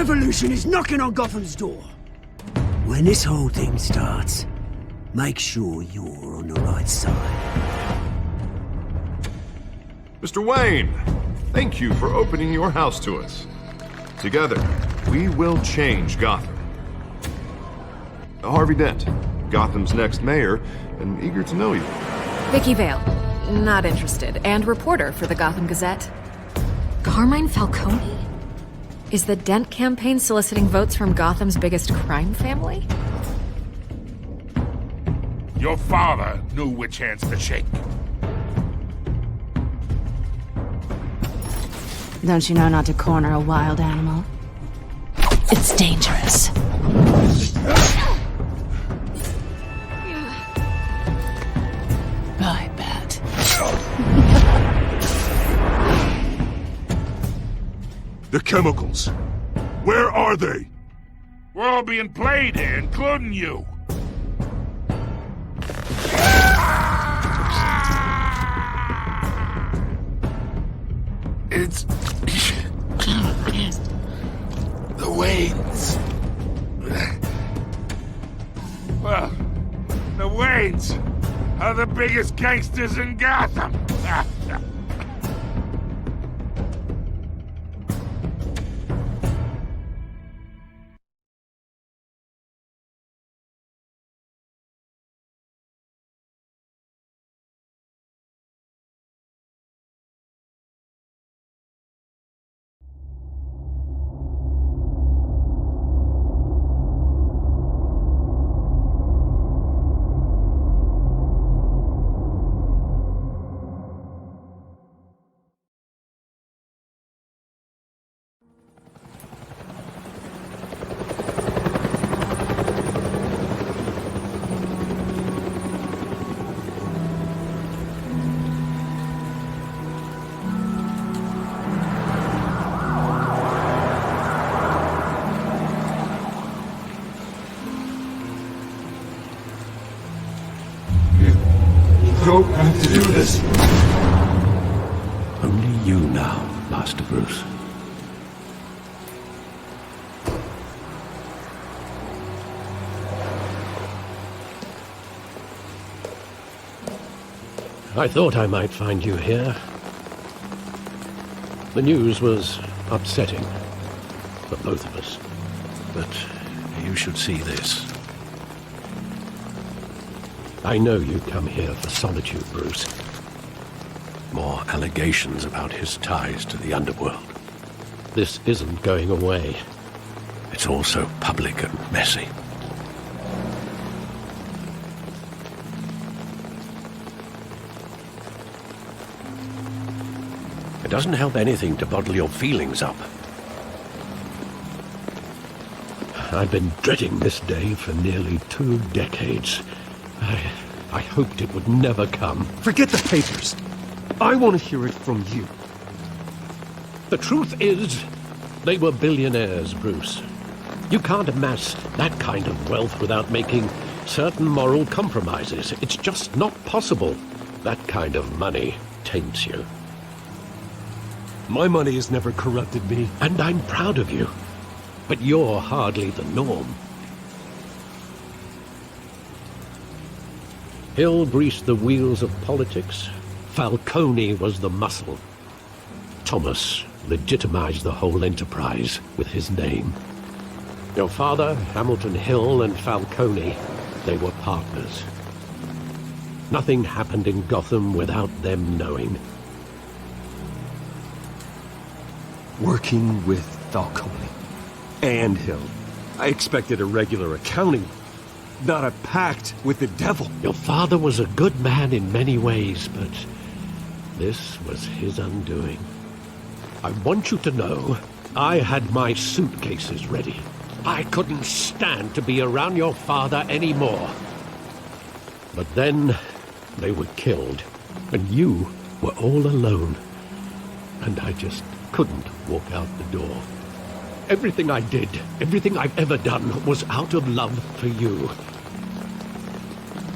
revolution is knocking on Gotham's door. When this whole thing starts, make sure you're on the right side. Mr. Wayne, thank you for opening your house to us. Together, we will change Gotham. Harvey Dent, Gotham's next mayor, and eager to know you. Vicky Vale, not interested, and reporter for the Gotham Gazette. Carmine Falcone? Is the Dent campaign soliciting votes from Gotham's biggest crime family? Your father knew which hands to shake. Don't you know not to corner a wild animal? It's dangerous. I bet. The chemicals. Where are they? We're all being played here, including you. It's... the Waynes. Well, the Waynes are the biggest gangsters in Gotham. Don't have to do this. Only you now, Master Bruce. I thought I might find you here. The news was upsetting for both of us. But you should see this. I know you come here for solitude, Bruce. More allegations about his ties to the underworld. This isn't going away. It's also public and messy. It doesn't help anything to bottle your feelings up. I've been dreading this day for nearly 2 decades. I hoped it would never come. Forget the papers. I want to hear it from you. The truth is, they were billionaires, Bruce. You can't amass that kind of wealth without making certain moral compromises. It's just not possible. That kind of money taints you. My money has never corrupted me. And I'm proud of you. But you're hardly the norm. Hill greased the wheels of politics. Falcone was the muscle. Thomas legitimized the whole enterprise with his name. Your father, Hamilton Hill, and Falcone, they were partners. Nothing happened in Gotham without them knowing. Working with Falcone and Hill. I expected a regular accounting, not a pact with the devil. Your father was a good man in many ways, but this was his undoing. I want you to know, I had my suitcases ready. I couldn't stand to be around your father anymore. But then, they were killed, and you were all alone. And I just couldn't walk out the door. Everything I did, everything I've ever done, was out of love for you.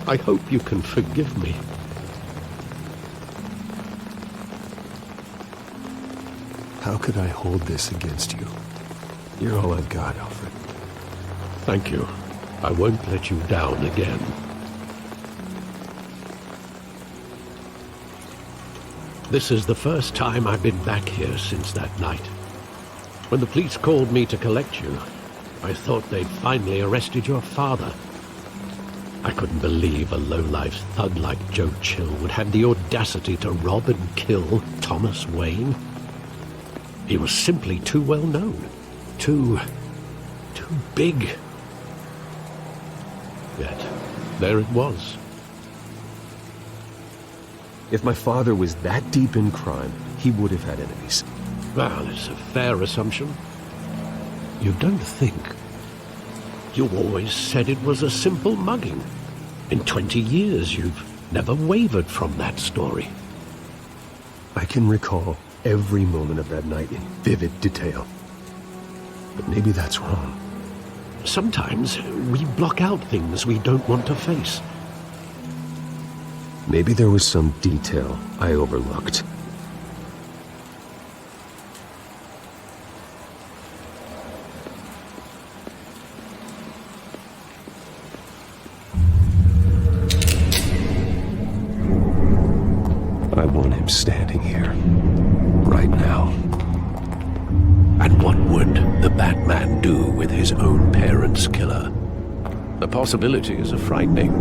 I hope you can forgive me. How could I hold this against you? You're all I've got, Alfred. Thank you. I won't let you down again. This is the first time I've been back here since that night. When the police called me to collect you, I thought they'd finally arrested your father. I couldn't believe a low-life thug like Joe Chill would have the audacity to rob and kill Thomas Wayne. He was simply too well known. Too big. Yet, there it was. If my father was that deep in crime, he would have had enemies. Well, it's a fair assumption. You don't think? You always said it was a simple mugging. In 20 years, you've never wavered from that story. I can recall every moment of that night in vivid detail. But maybe that's wrong. Sometimes we block out things we don't want to face. Maybe there was some detail I overlooked. I want him standing here, right now. And what would the Batman do with his own parents' killer? The possibilities are frightening.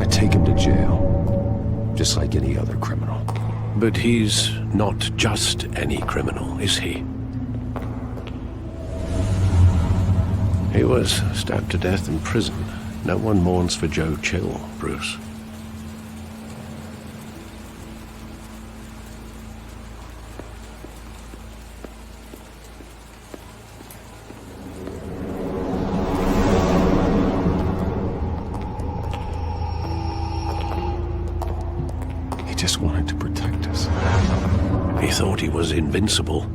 I take him to jail, just like any other criminal. But he's not just any criminal, is he? He was stabbed to death in prison. No one mourns for Joe Chill, Bruce. Just wanted to protect us. He thought he was invincible.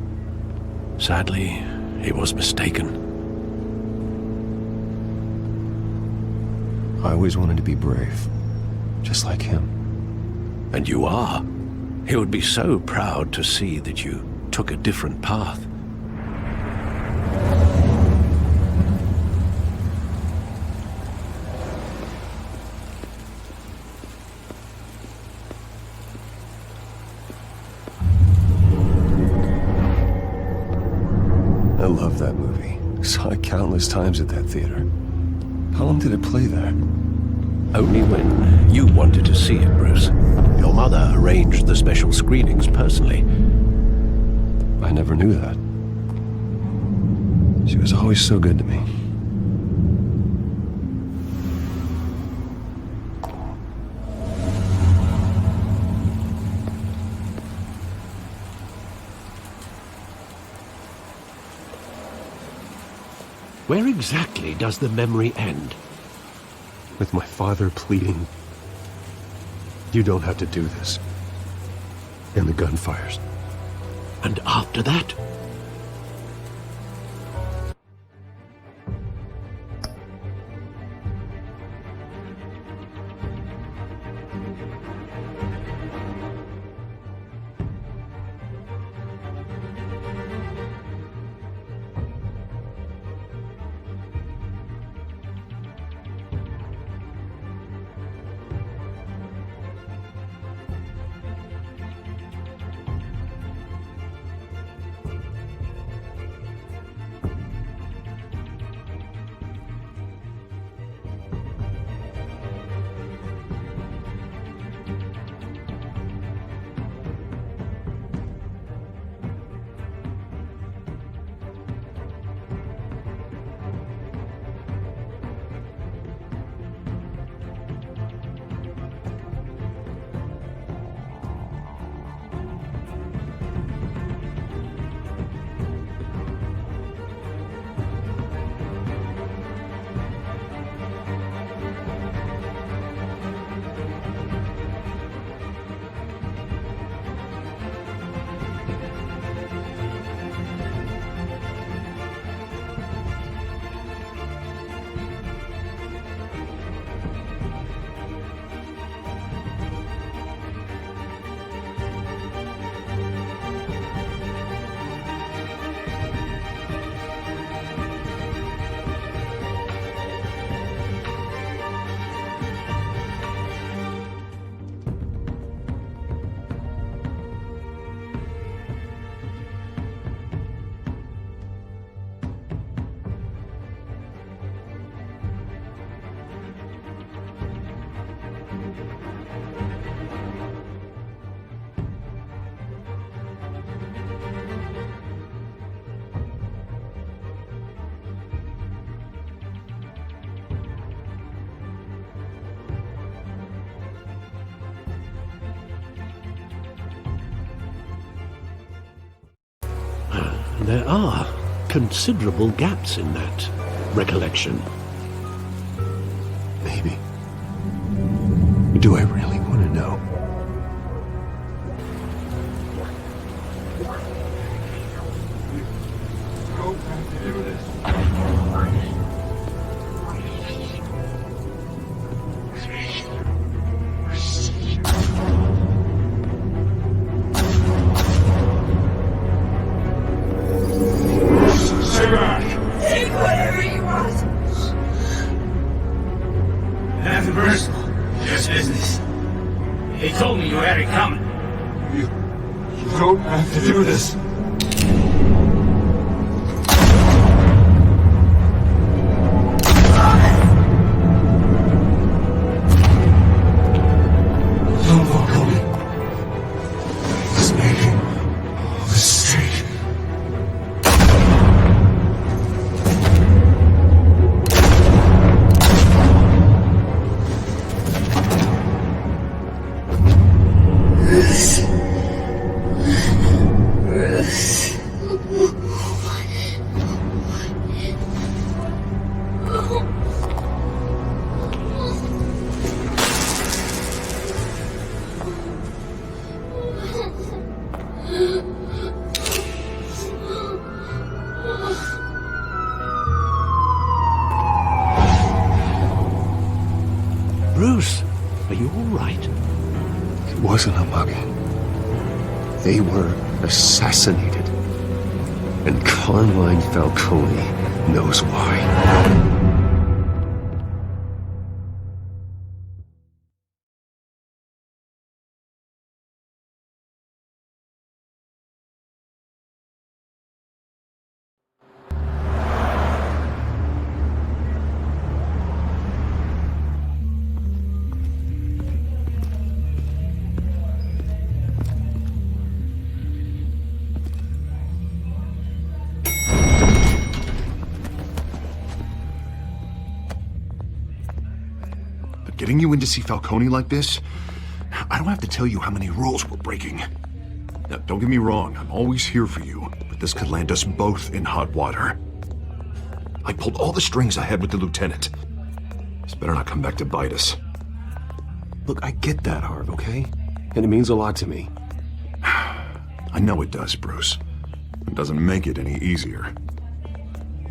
Sadly, he was mistaken. I always wanted to be brave, just like him. And you are. He would be so proud to see that you took a different path. I love that movie. Saw it countless times at that theater. How long did it play there? Only when you wanted to see it, Bruce. Your mother arranged the special screenings personally. I never knew that. She was always so good to me. Where exactly does the memory end? With my father pleading, "You don't have to do this." And the gunfires. And after that? There are considerable gaps in that recollection. Maybe. Do I really want to know? Stay back! Take whatever you want. Nothing personal. Just business. He told me you had it coming. You don't have to do this. Don't walk on me. He's making a mistake. Bruce, are you all right? It wasn't a mug. They were assassinated. And Carmine Falcone knows why. Getting you in to see Falcone like this? I don't have to tell you how many rules we're breaking. Now, don't get me wrong, I'm always here for you, but this could land us both in hot water. I pulled all the strings I had with the lieutenant. This better not come back to bite us. Look, I get that, Harv, okay? And it means a lot to me. I know it does, Bruce. It doesn't make it any easier.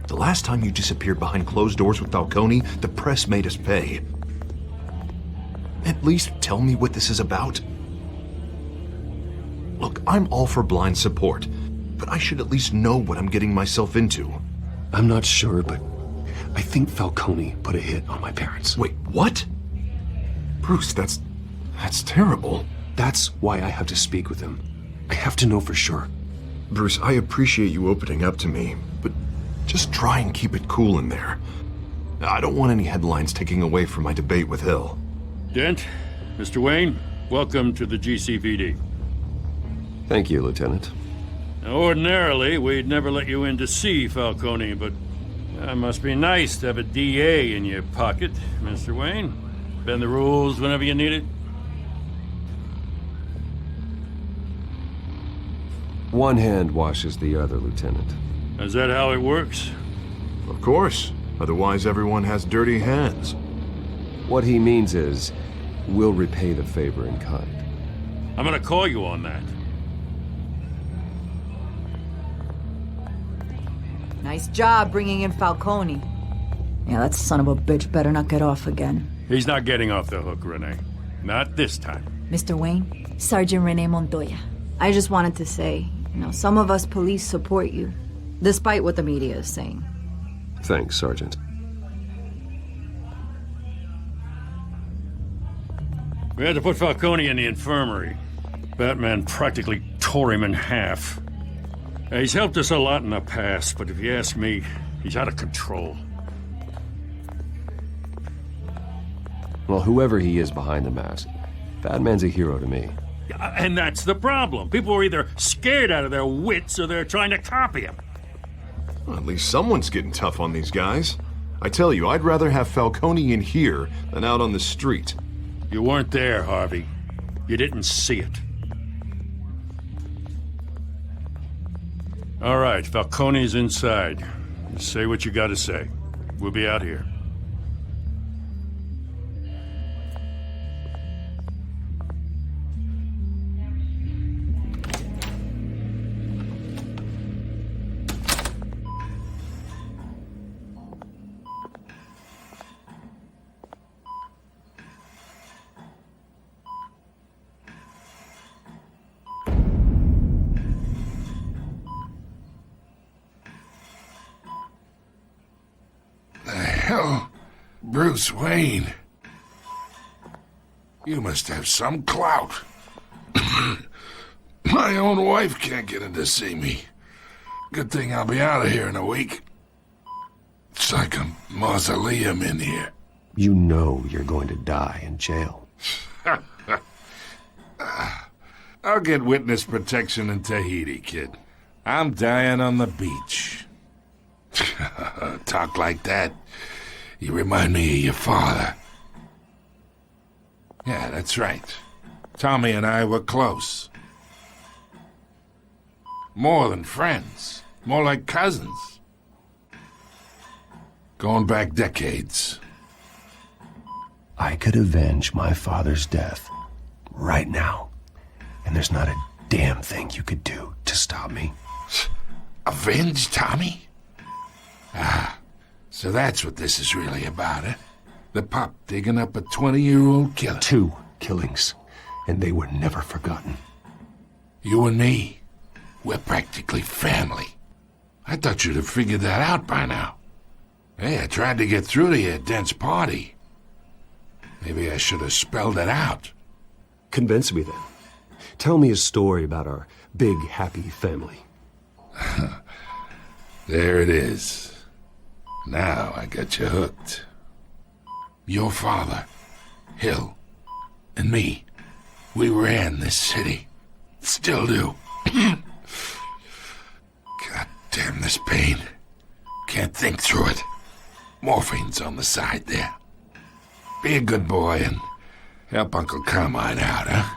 The last time you disappeared behind closed doors with Falcone, the press made us pay. At least tell me what this is about. Look, I'm all for blind support, but I should at least know what I'm getting myself into. I'm not sure, but I think Falcone put a hit on my parents. Wait, what? Bruce, that's terrible. That's why I have to speak with him. I have to know for sure. Bruce, I appreciate you opening up to me, but just try and keep it cool in there. I don't want any headlines taking away from my debate with Hill. Dent, Mr. Wayne, welcome to the GCPD. Thank you, Lieutenant. Now, ordinarily, we'd never let you in to see Falcone, but it must be nice to have a DA in your pocket, Mr. Wayne. Bend the rules whenever you need it. One hand washes the other, Lieutenant. Is that how it works? Of course. Otherwise, everyone has dirty hands. What he means is, we'll repay the favor in kind. I'm gonna call you on that. Nice job bringing in Falcone. Yeah, that son of a bitch better not get off again. He's not getting off the hook, Renee. Not this time. Mr. Wayne, Sergeant Renee Montoya. I just wanted to say, some of us police support you, despite what the media is saying. Thanks, Sergeant. We had to put Falcone in the infirmary. Batman practically tore him in half. He's helped us a lot in the past, but if you ask me, he's out of control. Well, whoever he is behind the mask, Batman's a hero to me. And that's the problem. People are either scared out of their wits or they're trying to copy him. Well, at least someone's getting tough on these guys. I tell you, I'd rather have Falcone in here than out on the street. You weren't there, Harvey. You didn't see it. All right, Falcone's inside. Say what you gotta say. We'll be out here. Hell, Bruce Wayne. You must have some clout. My own wife can't get in to see me. Good thing I'll be out of here in a week. It's like a mausoleum in here. You know you're going to die in jail. I'll get witness protection in Tahiti, kid. I'm dying on the beach. Talk like that. You remind me of your father. Yeah, that's right. Tommy and I were close. More than friends. More like cousins. Going back decades. I could avenge my father's death right now. And there's not a damn thing you could do to stop me. Avenge Tommy? Ah, so that's what this is really about, eh? The pup digging up a 20-year-old killer. 2 killings, and they were never forgotten. You and me, we're practically family. I thought you'd have figured that out by now. Hey, I tried to get through to you at Dent's party. Maybe I should have spelled it out. Convince me then. Tell me a story about our big, happy family. There it is. Now I got you hooked. Your father, Hill, and me, we ran this city. Still do. God damn this pain. Can't think through it. Morphine's on the side there. Be a good boy and help Uncle Carmine out, huh?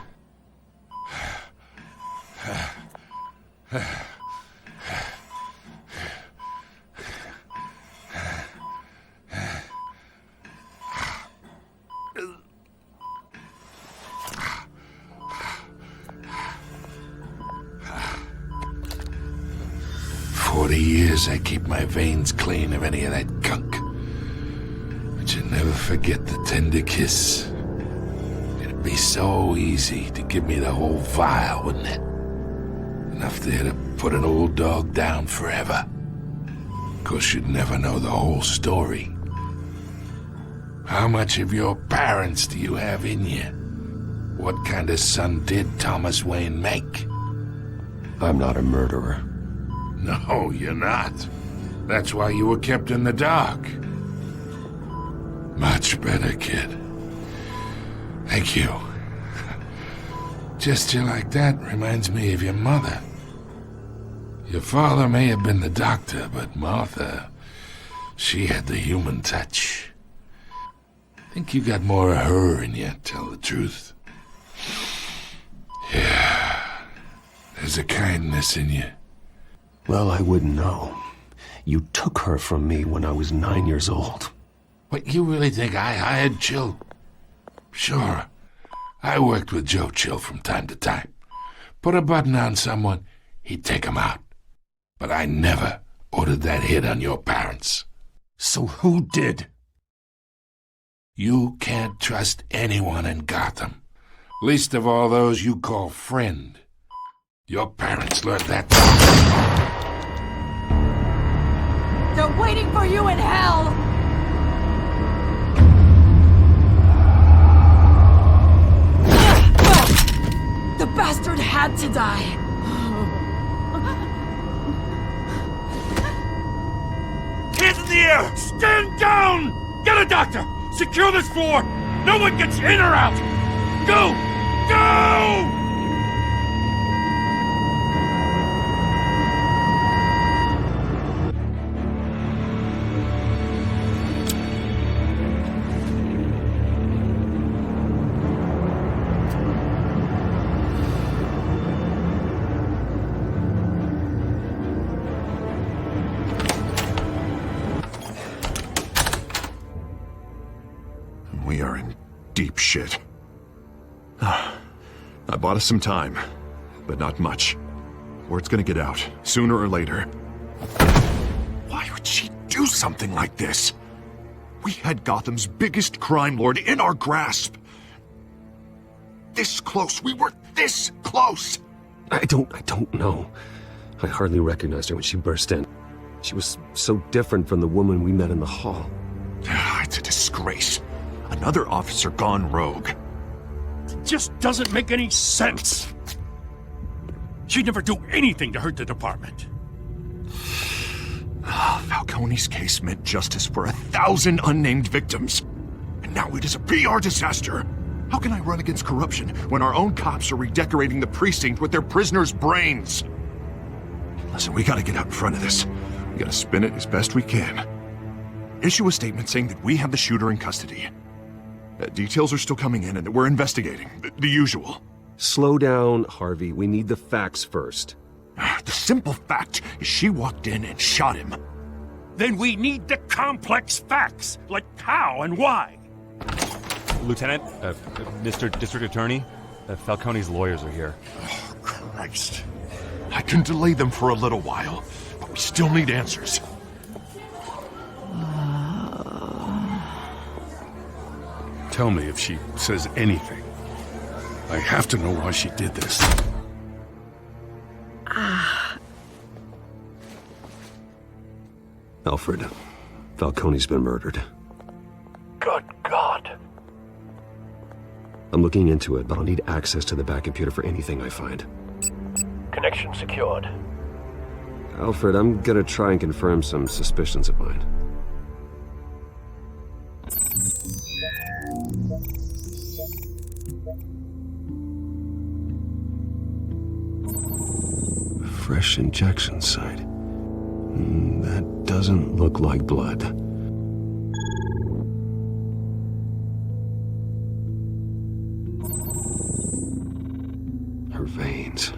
40 years I keep my veins clean of any of that gunk. But you never forget the tender kiss. It'd be so easy to give me the whole vial, wouldn't it? Enough there to put an old dog down forever. Of course, you'd never know the whole story. How much of your parents do you have in you? What kind of son did Thomas Wayne make? I'm not a murderer. No, you're not. That's why you were kept in the dark. Much better, kid. Thank you. Gesture like that reminds me of your mother. Your father may have been the doctor, but Martha, she had the human touch. I think you got more of her in you, tell the truth. Yeah, there's a kindness in you. Well, I wouldn't know. You took her from me when I was 9 years old. What, you really think I hired Chill? Sure. I worked with Joe Chill from time to time. Put a button on someone, he'd take him out. But I never ordered that hit on your parents. So who did? You can't trust anyone in Gotham. Least of all those you call friend. Your parents learned that. They're waiting for you in hell! The bastard had to die. Hands in the air! Stand down! Get a doctor! Secure this floor! No one gets in or out! Go! Go! cheap shit. I bought us some time, but not much. Word's gonna get out, sooner or later. Why would she do something like this? We had Gotham's biggest crime lord in our grasp. This close. We were this close. I don't know. I hardly recognized her when she burst in. She was so different from the woman we met in the hall. It's a disgrace. Another officer gone rogue. It just doesn't make any sense. She'd never do anything to hurt the department. Falcone's case meant justice for 1,000 unnamed victims. And now it is a PR disaster. How can I run against corruption when our own cops are redecorating the precinct with their prisoners' brains? Listen, we gotta get out in front of this. We gotta spin it as best we can. Issue a statement saying that we have the shooter in custody. Details are still coming in and that we're investigating. The usual. Slow down, Harvey. We need the facts first. The simple fact is she walked in and shot him. Then we need the complex facts, like how and why. Lieutenant, Mr. District Attorney, Falcone's lawyers are here. Oh, Christ. I can delay them for a little while, but we still need answers. Tell me if she says anything. I have to know why she did this. Alfred, Falcone's been murdered. Good God. I'm looking into it, but I'll need access to the back computer for anything I find. Connection secured. Alfred, I'm gonna try and confirm some suspicions of mine. Fresh injection site. That doesn't look like blood. Her veins,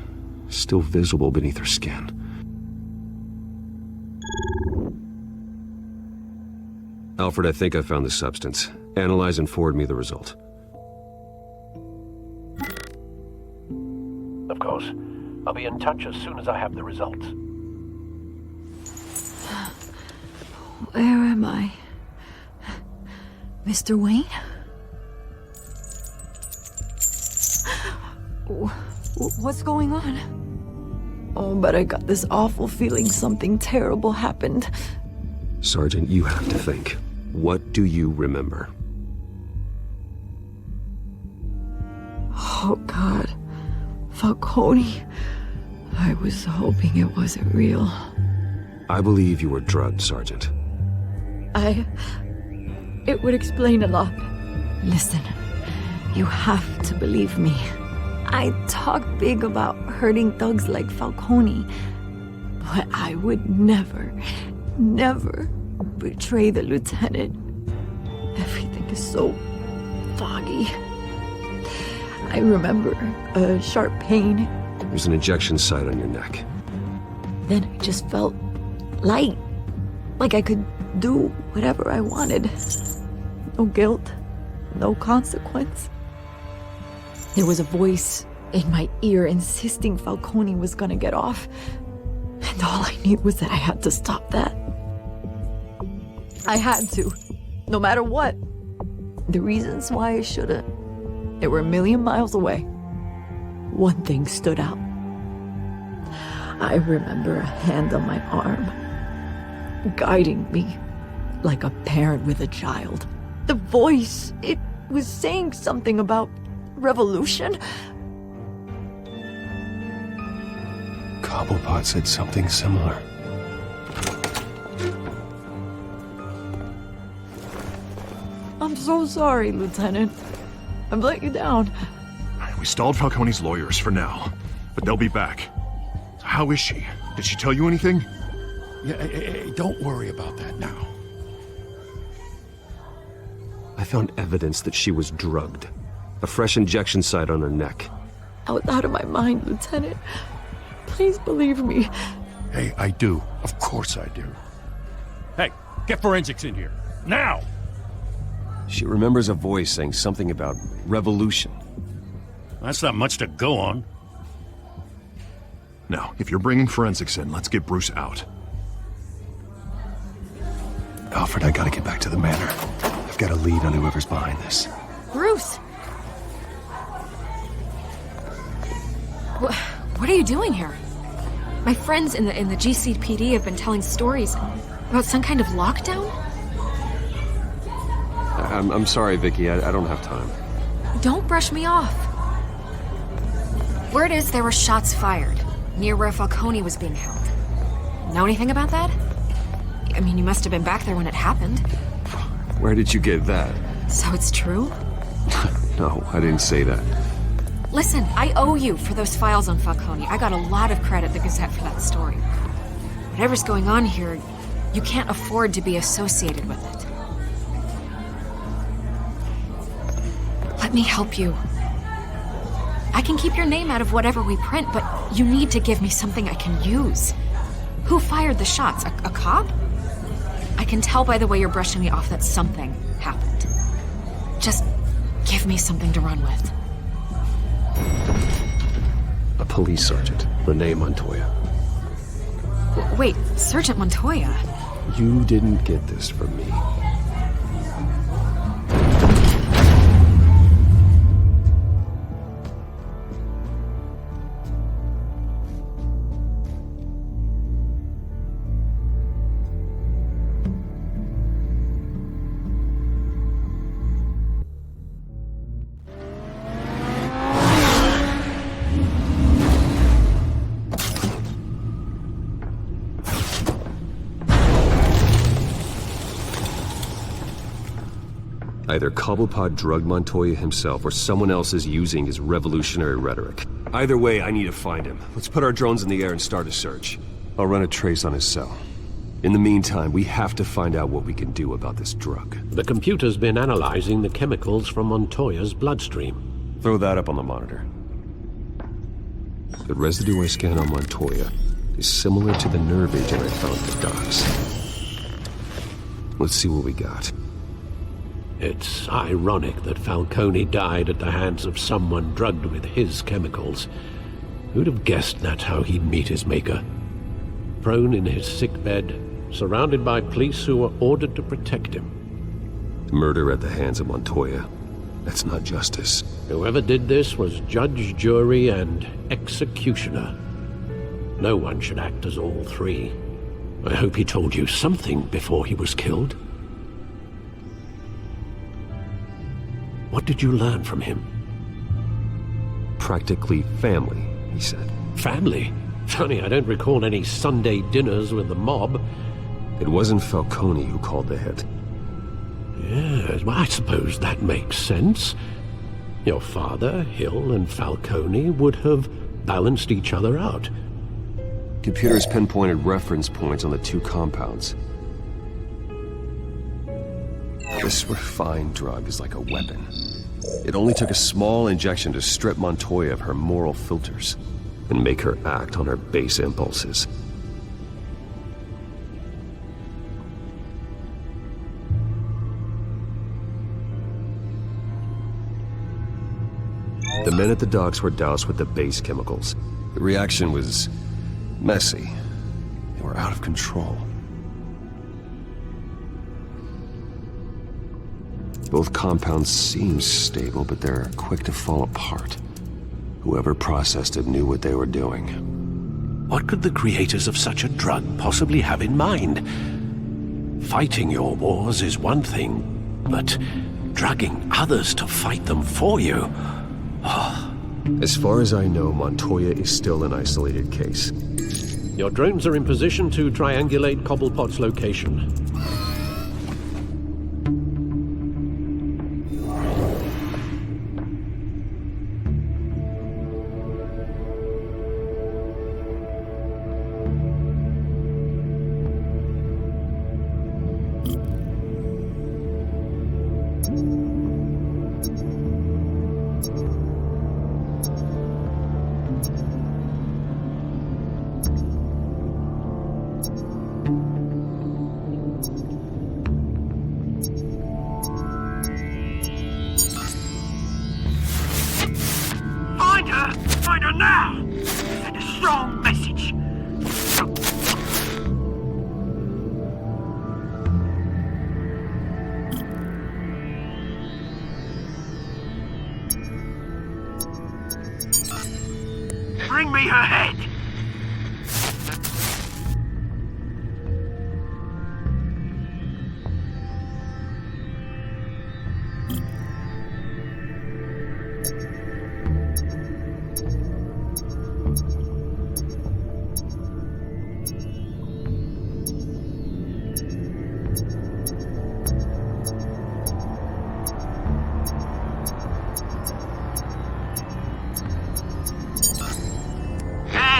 still visible beneath her skin. Alfred, I think I found the substance. Analyze and forward me the result. Of course. I'll be in touch as soon as I have the results. Where am I? Mr. Wayne? What's going on? Oh, but I got this awful feeling something terrible happened. Sergeant, you have to think. What do you remember? Oh, God. Falcone. I was hoping it wasn't real. I believe you were drugged, Sergeant. It would explain a lot. Listen, you have to believe me. I talk big about hurting thugs like Falcone, but I would never betray the lieutenant. Everything is so foggy. I remember a sharp pain. There's an injection site on your neck. Then I just felt light, like I could do whatever I wanted. No guilt, no consequence. There was a voice in my ear insisting Falcone was gonna get off, and all I knew was that I had to stop that. I had to, no matter what. The reasons why I shouldn't, they were a million miles away. One thing stood out. I remember a hand on my arm, guiding me like a parent with a child. The voice, it was saying something about revolution. Cobblepot said something similar. I'm so sorry, Lieutenant. I've let you down. We stalled Falcone's lawyers for now, but they'll be back. How is she? Did she tell you anything? Yeah, hey, don't worry about that now. I found evidence that she was drugged. A fresh injection site on her neck. I was out of my mind, Lieutenant. Please believe me. Hey, I do. Of course I do. Hey, get forensics in here. Now! She remembers a voice saying something about revolution. That's not much to go on. Now, if you're bringing forensics in, let's get Bruce out. Alfred, I gotta get back to the manor. I've got a lead on whoever's behind this. Bruce! What are you doing here? My friends in the GCPD have been telling stories about some kind of lockdown? I'm sorry, Vicky. I don't have time. Don't brush me off. Word is there were shots fired near where Falcone was being held. Know anything about that? I mean, you must have been back there when it happened. Where did you get that? So it's true? No, I didn't say that. Listen, I owe you for those files on Falcone. I got a lot of credit at the Gazette for that story. Whatever's going on here, you can't afford to be associated with it. Let me help you. I can keep your name out of whatever we print, but you need to give me something I can use. Who fired the shots? A cop? I can tell by the way you're brushing me off that something happened. Just give me something to run with. A police sergeant, Renee Montoya. Wait, Sergeant Montoya? You didn't get this from me. Either Cobblepot drugged Montoya himself or someone else is using his revolutionary rhetoric. Either way, I need to find him. Let's put our drones in the air and start a search. I'll run a trace on his cell. In the meantime, we have to find out what we can do about this drug. The computer's been analyzing the chemicals from Montoya's bloodstream. Throw that up on the monitor. The residue I scan on Montoya is similar to the nerve agent I found at the docks. Let's see what we got. It's ironic that Falcone died at the hands of someone drugged with his chemicals. Who'd have guessed that's how he'd meet his maker? Prone in his sickbed, surrounded by police who were ordered to protect him. Murder at the hands of Montoya. That's not justice. Whoever did this was judge, jury, and executioner. No one should act as all three. I hope he told you something before he was killed. What did you learn from him? Practically family, he said. Family? Funny, I don't recall any Sunday dinners with the mob. It wasn't Falcone who called the hit. Yes, well, I suppose that makes sense. Your father, Hill, and Falcone would have balanced each other out. Computers pinpointed reference points on the two compounds. This refined drug is like a weapon. It only took a small injection to strip Montoya of her moral filters and make her act on her base impulses. The men at the docks were doused with the base chemicals. The reaction was messy. They were out of control. Both compounds seem stable, but they're quick to fall apart. Whoever processed it knew what they were doing. What could the creators of such a drug possibly have in mind? Fighting your wars is one thing, but drugging others to fight them for you? Oh. As far as I know, Montoya is still an isolated case. Your drones are in position to triangulate Cobblepot's location. wrong message. Bring me her head.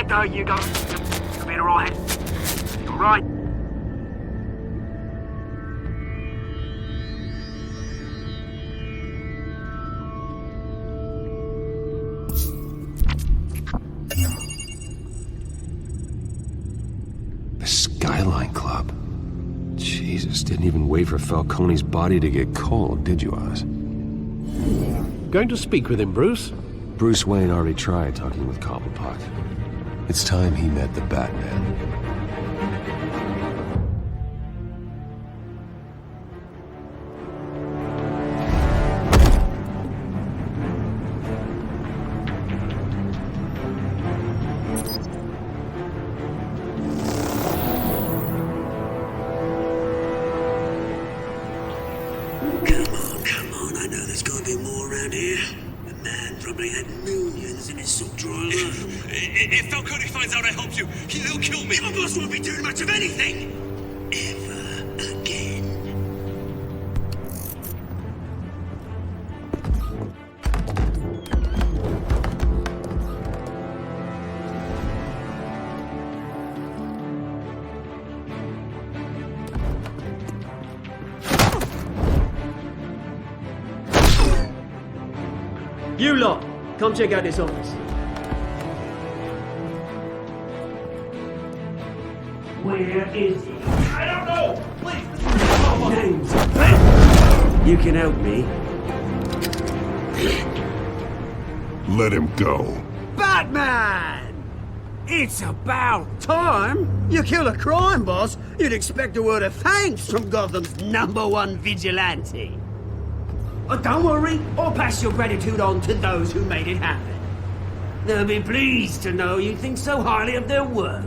There you go. You'll be alright. You're right. The Skyline Club. Jesus, didn't even wait for Falcone's body to get cold, did you, Oz? Going to speak with him, Bruce? Bruce Wayne already tried talking with Cobblepot. It's time he met the Batman. Come on, I know there's gotta be more around here. The man probably had millions in his sock drawer alone. If Falcone finds out I helped you, he'll kill me. Your boss won't be doing much of anything. Ever again. You lot, come check out this office. Where is he? I don't know! Please! Name's You can help me. Let him go. Batman! It's about time. You kill a crime boss, you'd expect a word of thanks from Gotham's #1 vigilante. Oh, don't worry, I'll pass your gratitude on to those who made it happen. They'll be pleased to know you think so highly of their work.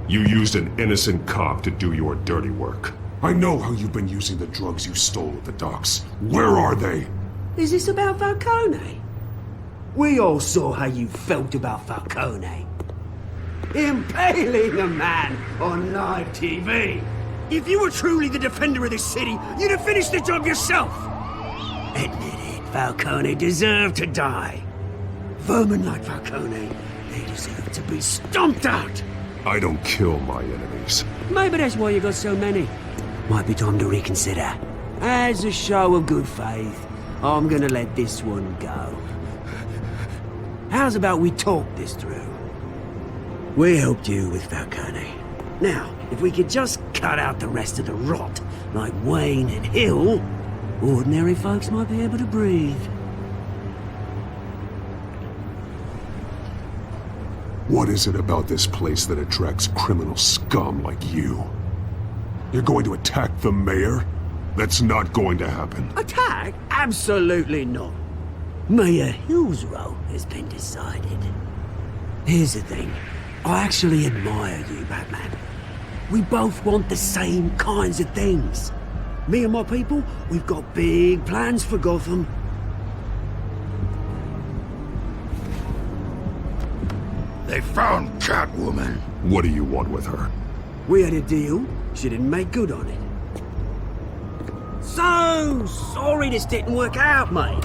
You used an innocent cop to do your dirty work. I know how you've been using the drugs you stole at the docks. Where are they? Is this about Falcone? We all saw how you felt about Falcone. Impaling a man on live TV. If you were truly the defender of this city, you'd have finished the job yourself. Admit it, Falcone deserved to die. Vermin like Falcone, they deserve to be stomped out. I don't kill my enemies. Maybe that's why you got so many. Might be time to reconsider. As a show of good faith, I'm gonna let this one go. How's about we talk this through? We helped you with Falcone. Now, if we could just cut out the rest of the rot, like Wayne and Hill, ordinary folks might be able to breathe. What is it about this place that attracts criminal scum like you? You're going to attack the mayor? That's not going to happen. Attack? Absolutely not. Mayor Hill's role has been decided. Here's the thing. I actually admire you, Batman. We both want the same kinds of things. Me and my people, we've got big plans for Gotham. They found Catwoman. What do you want with her? We had a deal. She didn't make good on it. So sorry this didn't work out, mate.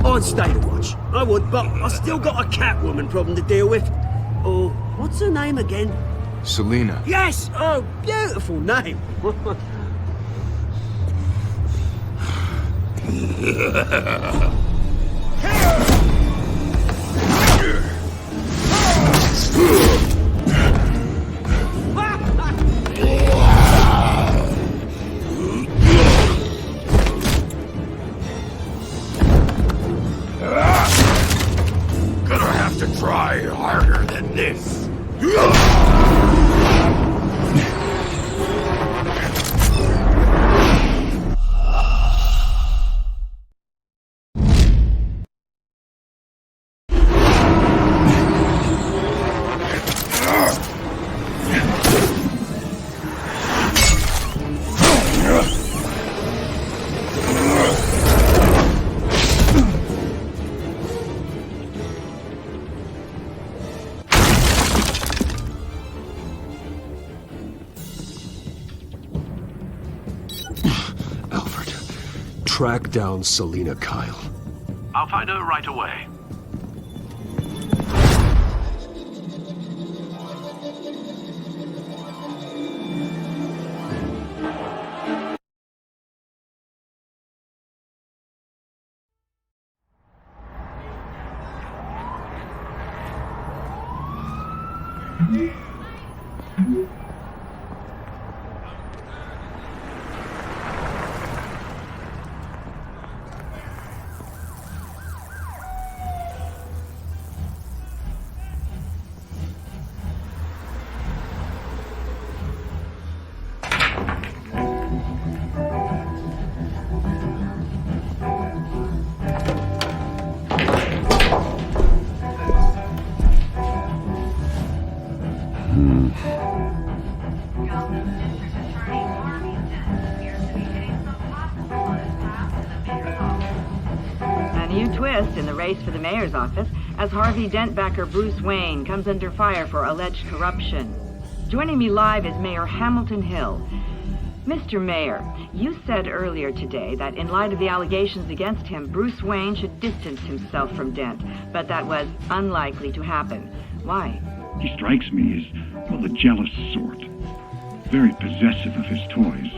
I'd stay to watch. I would, but I still got a Catwoman problem to deal with. Oh, what's her name again? Selina. Yes! Oh, beautiful name. Gonna have to try harder than this. track down Selina Kyle. I'll find her right away. Twist in the race for the mayor's office as Harvey Dent backer Bruce Wayne comes under fire for alleged corruption. Joining me live is Mayor Hamilton Hill. Mr. Mayor, you said earlier today that in light of the allegations against him, Bruce Wayne should distance himself from Dent, but that was unlikely to happen. Why? He strikes me as, well, the jealous sort. Very possessive of his toys.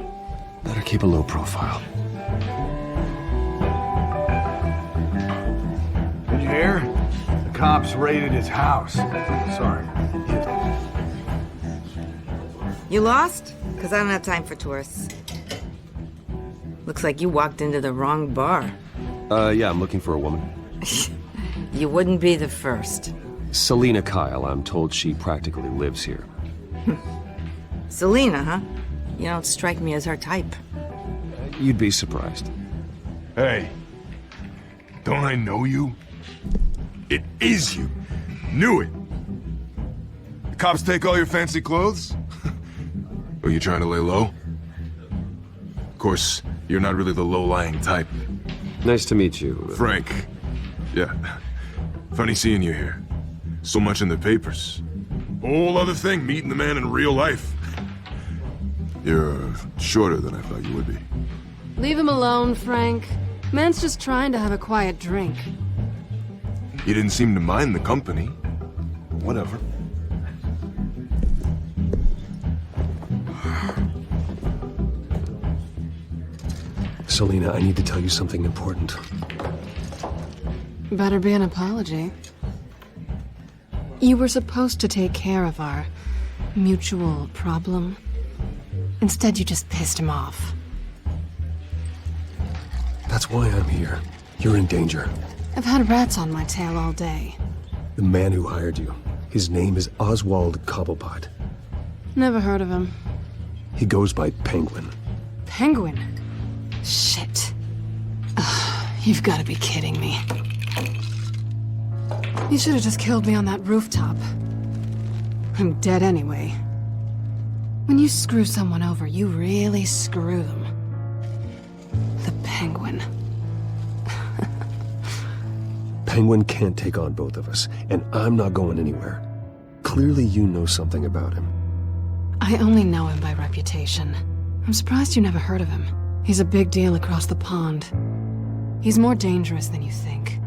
Better keep a low profile. Did you hear? The cops raided his house. Sorry. You lost? Because I don't have time for tourists. Looks like you walked into the wrong bar. Yeah, I'm looking for a woman. You wouldn't be the first. Selina Kyle, I'm told she practically lives here. Selina, huh? You don't strike me as her type. You'd be surprised. Hey, don't I know you? It is you. Knew it. The cops take all your fancy clothes? Are you trying to lay low? Of course, you're not really the low-lying type. Nice to meet you. Frank. Yeah. Funny seeing you here. So much in the papers. Whole other thing, meeting the man in real life. You're shorter than I thought you would be. Leave him alone, Frank. Man's just trying to have a quiet drink. You didn't seem to mind the company. Whatever. Selina, I need to tell you something important. Better be an apology. You were supposed to take care of our mutual problem. Instead, you just pissed him off. That's why I'm here. You're in danger. I've had rats on my tail all day. The man who hired you, his name is Oswald Cobblepot. Never heard of him. He goes by Penguin. Penguin? Shit. You've got to be kidding me. You should have just killed me on that rooftop. I'm dead anyway. When you screw someone over, you really screw them. The Penguin. Penguin can't take on both of us, and I'm not going anywhere. Clearly you know something about him. I only know him by reputation. I'm surprised you never heard of him. He's a big deal across the pond. He's more dangerous than you think.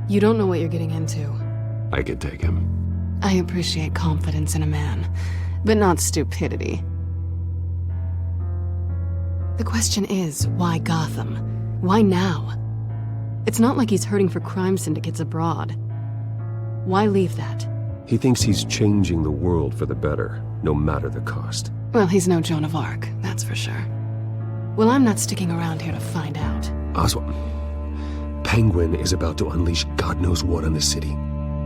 You don't know what you're getting into. I could take him. I appreciate confidence in a man, but not stupidity. The question is, why Gotham? Why now? It's not like he's hurting for crime syndicates abroad. Why leave that? He thinks he's changing the world for the better, no matter the cost. Well, he's no Joan of Arc, that's for sure. Well, I'm not sticking around here to find out. Oswald, Penguin is about to unleash God knows what on the city.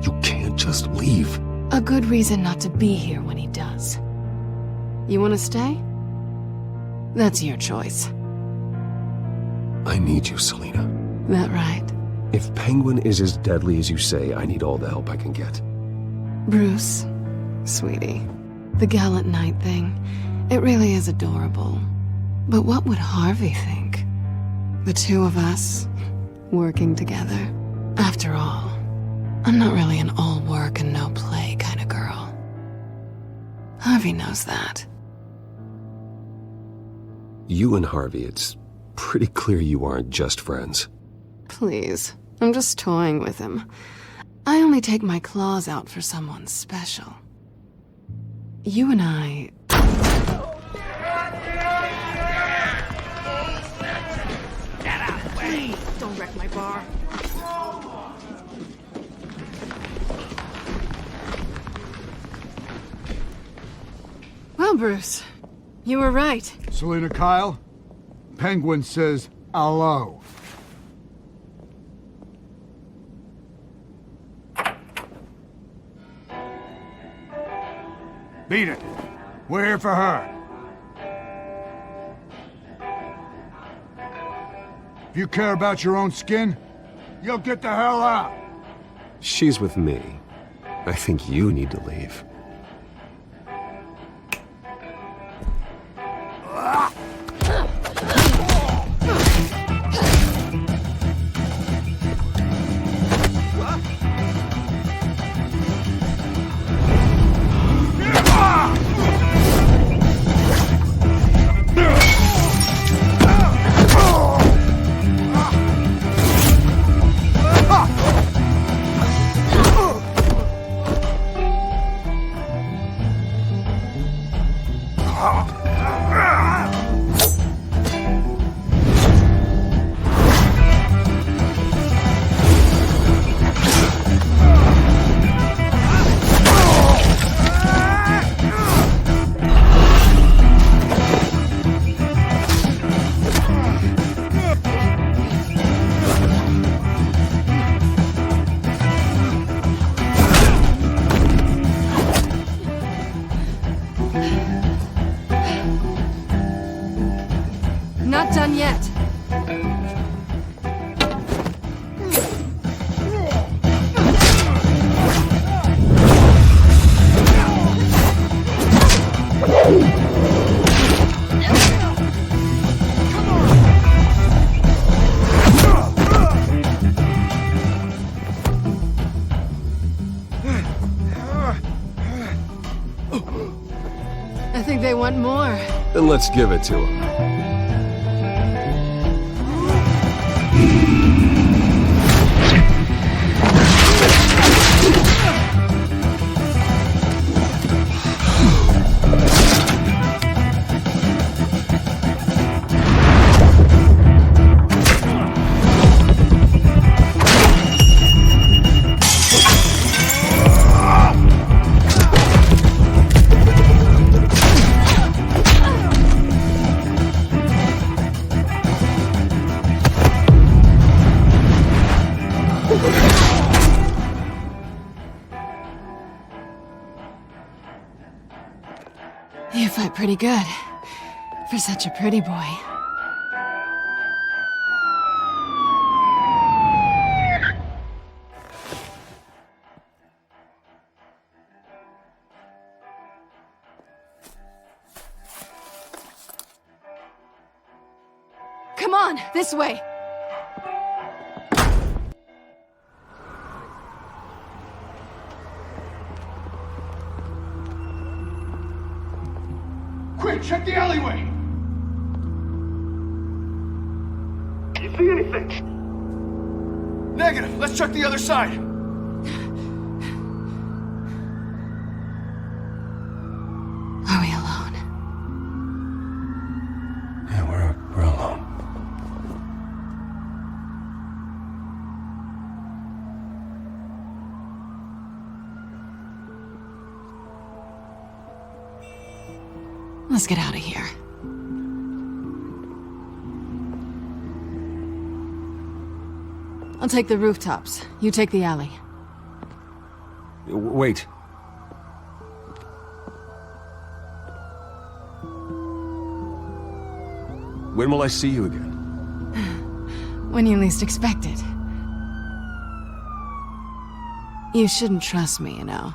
You can't just leave. A good reason not to be here when he does. You want to stay? That's your choice. I need you, Selina. That right? If Penguin is as deadly as you say, I need all the help I can get. Bruce, sweetie, the gallant knight thing, it really is adorable. But what would Harvey think? The two of us, working together. After all, I'm not really an all work and no play kind of girl. Harvey knows that. You and Harvey, it's pretty clear you aren't just friends. Please, I'm just toying with him. I only take my claws out for someone special. You and I... Please, don't wreck my bar. Well, Bruce, you were right. Selina Kyle, Penguin says hello. Beat it. We're here for her. If you care about your own skin, you'll get the hell out. She's with me. I think you need to leave. Not done yet. I think they want more. Then let's give it to him. You fight pretty good. For such a pretty boy. Come on, this way! Quick, check the alleyway! You see anything? Negative. Let's check the other side. Are we alone? Yeah, we're alone. Let's get out of here. I'll take the rooftops. You take the alley. Wait. When will I see you again? When you least expect it. You shouldn't trust me, you know.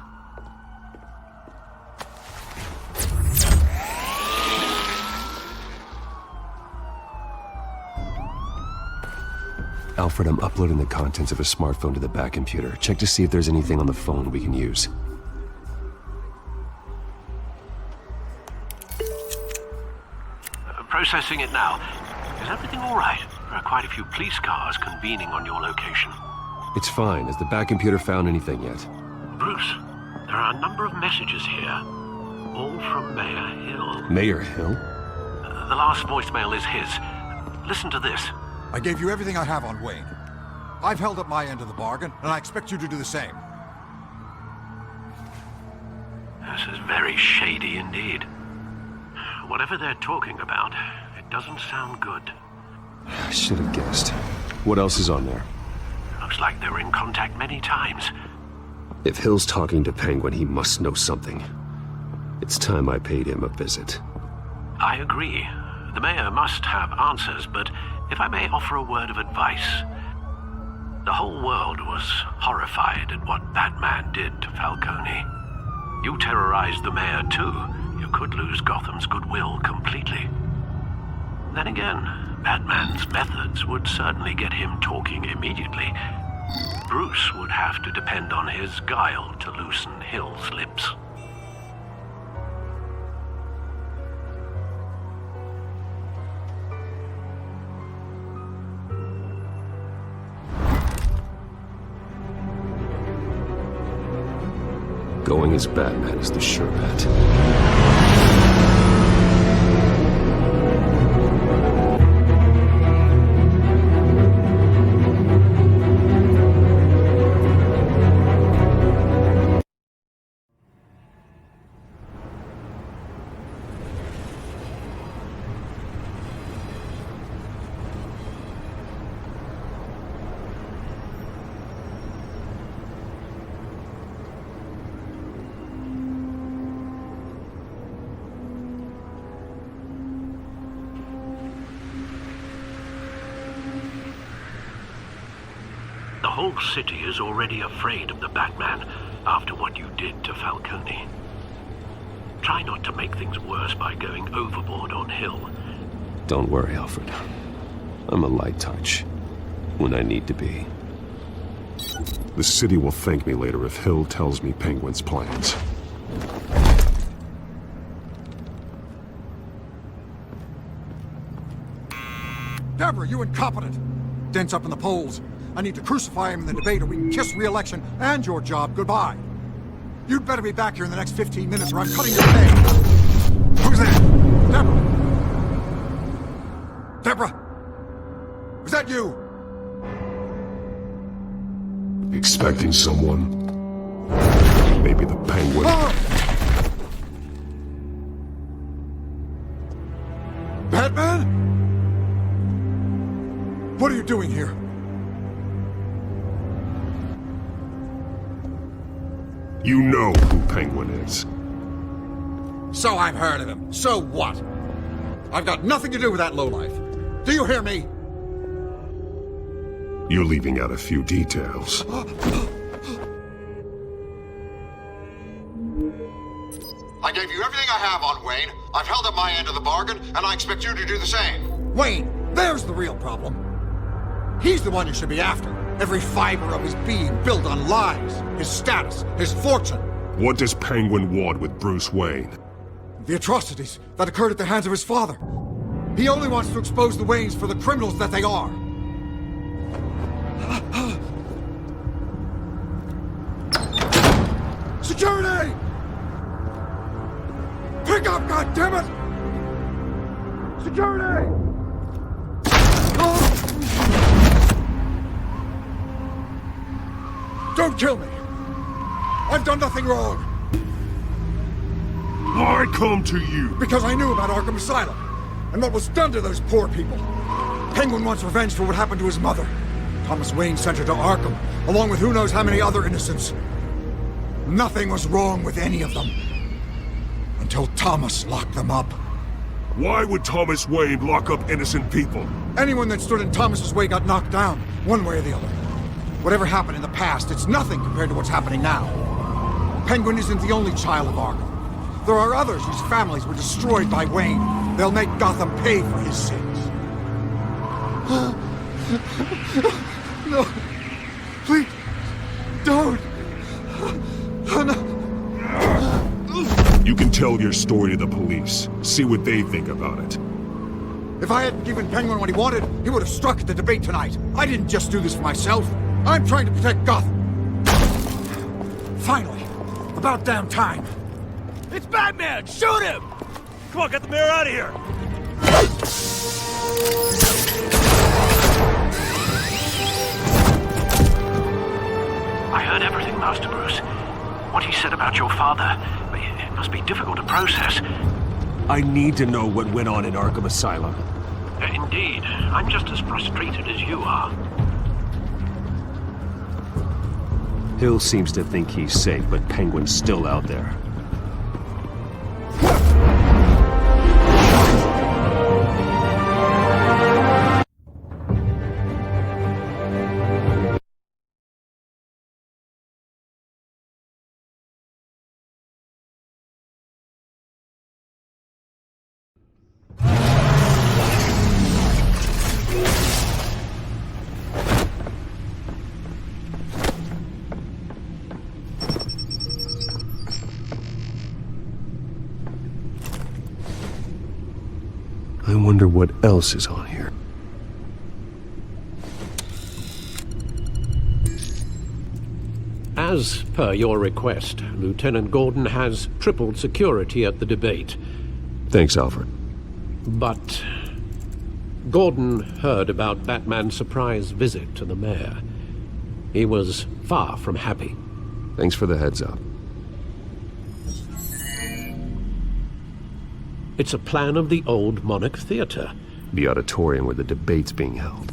Alfred, I'm uploading the contents of a smartphone to the back computer. Check to see if there's anything on the phone we can use. Processing it now. Is everything all right? There are quite a few police cars convening on your location. It's fine. Has the back computer found anything yet? Bruce, there are a number of messages here. All from Mayor Hill. Mayor Hill? The last voicemail is his. Listen to this. I gave you everything I have on Wayne. I've held up my end of the bargain, and I expect you to do the same. This is very shady indeed. Whatever they're talking about, it doesn't sound good. I should have guessed. What else is on there? Looks like they were in contact many times. If Hill's talking to Penguin, he must know something. It's time I paid him a visit. I agree. The mayor must have answers, but if I may offer a word of advice. The whole world was horrified at what Batman did to Falcone. You terrorized the mayor too. You could lose Gotham's goodwill completely. Then again, Batman's methods would certainly get him talking immediately. Bruce would have to depend on his guile to loosen Hill's lips. Going as Batman is the sure bet. The whole city is already afraid of the Batman after what you did to Falcone. Try not to make things worse by going overboard on Hill. Don't worry, Alfred. I'm a light touch. When I need to be. The city will thank me later if Hill tells me Penguin's plans. Deborah, you incompetent! Dent's up in the polls. I need to crucify him in the debate or we can kiss re-election and your job goodbye. You'd better be back here in the next 15 minutes or I'm cutting your pay. Who's that? Deborah! Deborah! Is that you? Expecting someone? Maybe the Penguin. Batman? What are you doing here? You know who Penguin is. So I've heard of him. So what? I've got nothing to do with that lowlife. Do you hear me? You're leaving out a few details. I gave you everything I have on Wayne. I've held up my end of the bargain, and I expect you to do the same. Wayne, there's the real problem. He's the one you should be after. Every fiber of his being built on lies, his status, his fortune. What does Penguin want with Bruce Wayne? The atrocities that occurred at the hands of his father. He only wants to expose the Waynes for the criminals that they are. Security! Pick up, goddammit! Security! Don't kill me! I've done nothing wrong! Why come to you? Because I knew about Arkham Asylum, and what was done to those poor people. Penguin wants revenge for what happened to his mother. Thomas Wayne sent her to Arkham, along with who knows how many other innocents. Nothing was wrong with any of them. Until Thomas locked them up. Why would Thomas Wayne lock up innocent people? Anyone that stood in Thomas's way got knocked down, one way or the other. Whatever happened in the past, it's nothing compared to what's happening now. Penguin isn't the only child of Arkham. There are others whose families were destroyed by Wayne. They'll make Gotham pay for his sins. No. Please. Don't. No. You can tell your story to the police. See what they think about it. If I hadn't given Penguin what he wanted, he would have struck at the debate tonight. I didn't just do this for myself. I'm trying to protect Gotham. Finally. About damn time. It's Batman! Shoot him! Come on, get the mayor out of here! I heard everything, Master Bruce. What he said about your father, it must be difficult to process. I need to know what went on in Arkham Asylum. Indeed. I'm just as frustrated as you are. Hill seems to think he's safe, but Penguin's still out there. I wonder what else is on here. As per your request, Lieutenant Gordon has tripled security at the debate. Thanks, Alfred. But Gordon heard about Batman's surprise visit to the mayor. He was far from happy. Thanks for the heads up. It's a plan of the old Monarch Theater. The auditorium where the debate's being held.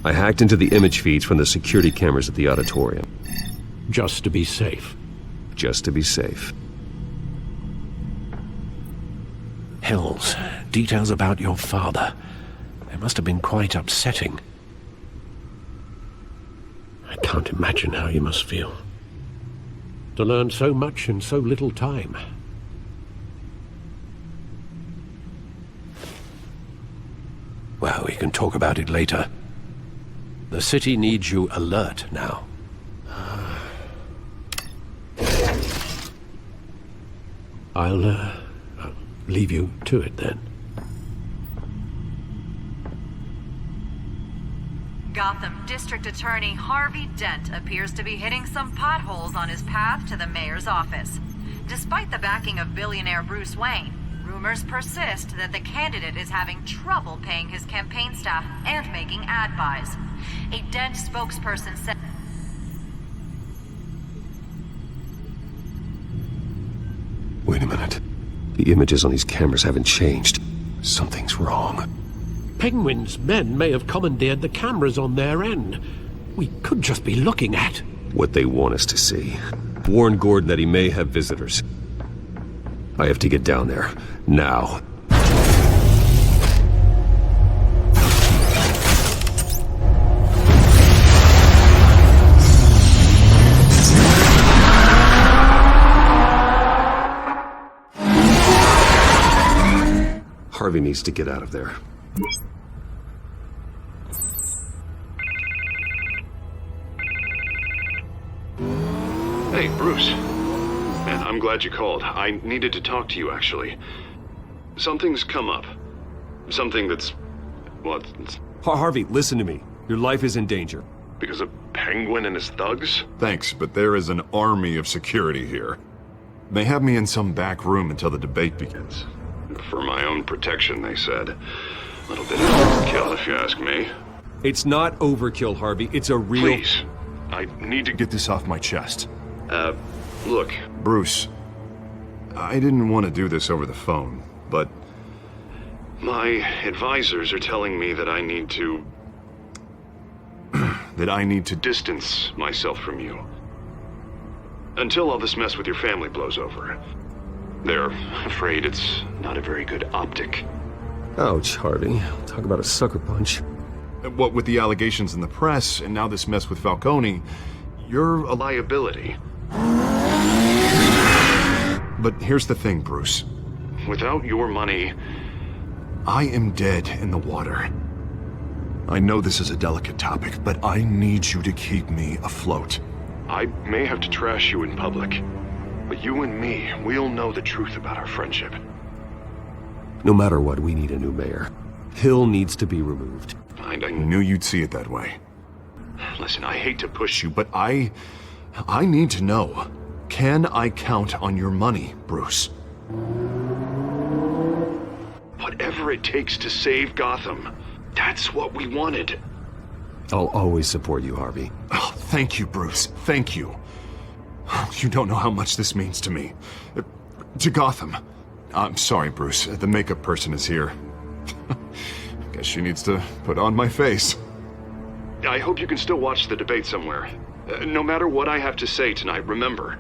I hacked into the image feeds from the security cameras at the auditorium. Just to be safe. Just to be safe. Hills, details about your father. They must have been quite upsetting. I can't imagine how you must feel. To learn so much in so little time. Well, we can talk about it later. The city needs you alert now. I'll leave you to it then. Gotham District Attorney Harvey Dent appears to be hitting some potholes on his path to the mayor's office. Despite the backing of billionaire Bruce Wayne, rumors persist that the candidate is having trouble paying his campaign staff and making ad buys. A Dent spokesperson said... Wait a minute. The images on these cameras haven't changed. Something's wrong. Penguin's men may have commandeered the cameras on their end. We could just be looking at what they want us to see. Warn Gordon that he may have visitors. I have to get down there. Now. Harvey needs to get out of there. Hey, Bruce. Man, I'm glad you called. I needed to talk to you, actually. Something's come up. Something that's... well, it's... Harvey, listen to me. Your life is in danger. Because of Penguin and his thugs? Thanks, but there is an army of security here. They have me in some back room until the debate begins. For my own protection, they said. A little bit of overkill, if you ask me. It's not overkill, Harvey. It's a real... Please. I need to get this off my chest. Look. Bruce, I didn't want to do this over the phone, but... my advisors are telling me that I need to... that I need to distance myself from you. Until all this mess with your family blows over. They're afraid it's not a very good optic. Ouch, Harvey. Talk about a sucker punch. What with the allegations in the press, and now this mess with Falcone, you're a liability. But here's the thing, Bruce. Without your money, I am dead in the water. I know this is a delicate topic, but I need you to keep me afloat. I may have to trash you in public, but you and me, we'll know the truth about our friendship. No matter what, we need a new mayor. Hill needs to be removed. I knew you'd see it that way. Listen, I hate to push you, but I need to know. Can I count on your money, Bruce? Whatever it takes to save Gotham. That's what we wanted. I'll always support you, Harvey. Oh, thank you, Bruce. Thank you. You don't know how much this means to me. To Gotham. I'm sorry, Bruce. The makeup person is here. Guess she needs to put on my face. I hope you can still watch the debate somewhere. No matter what I have to say tonight, remember,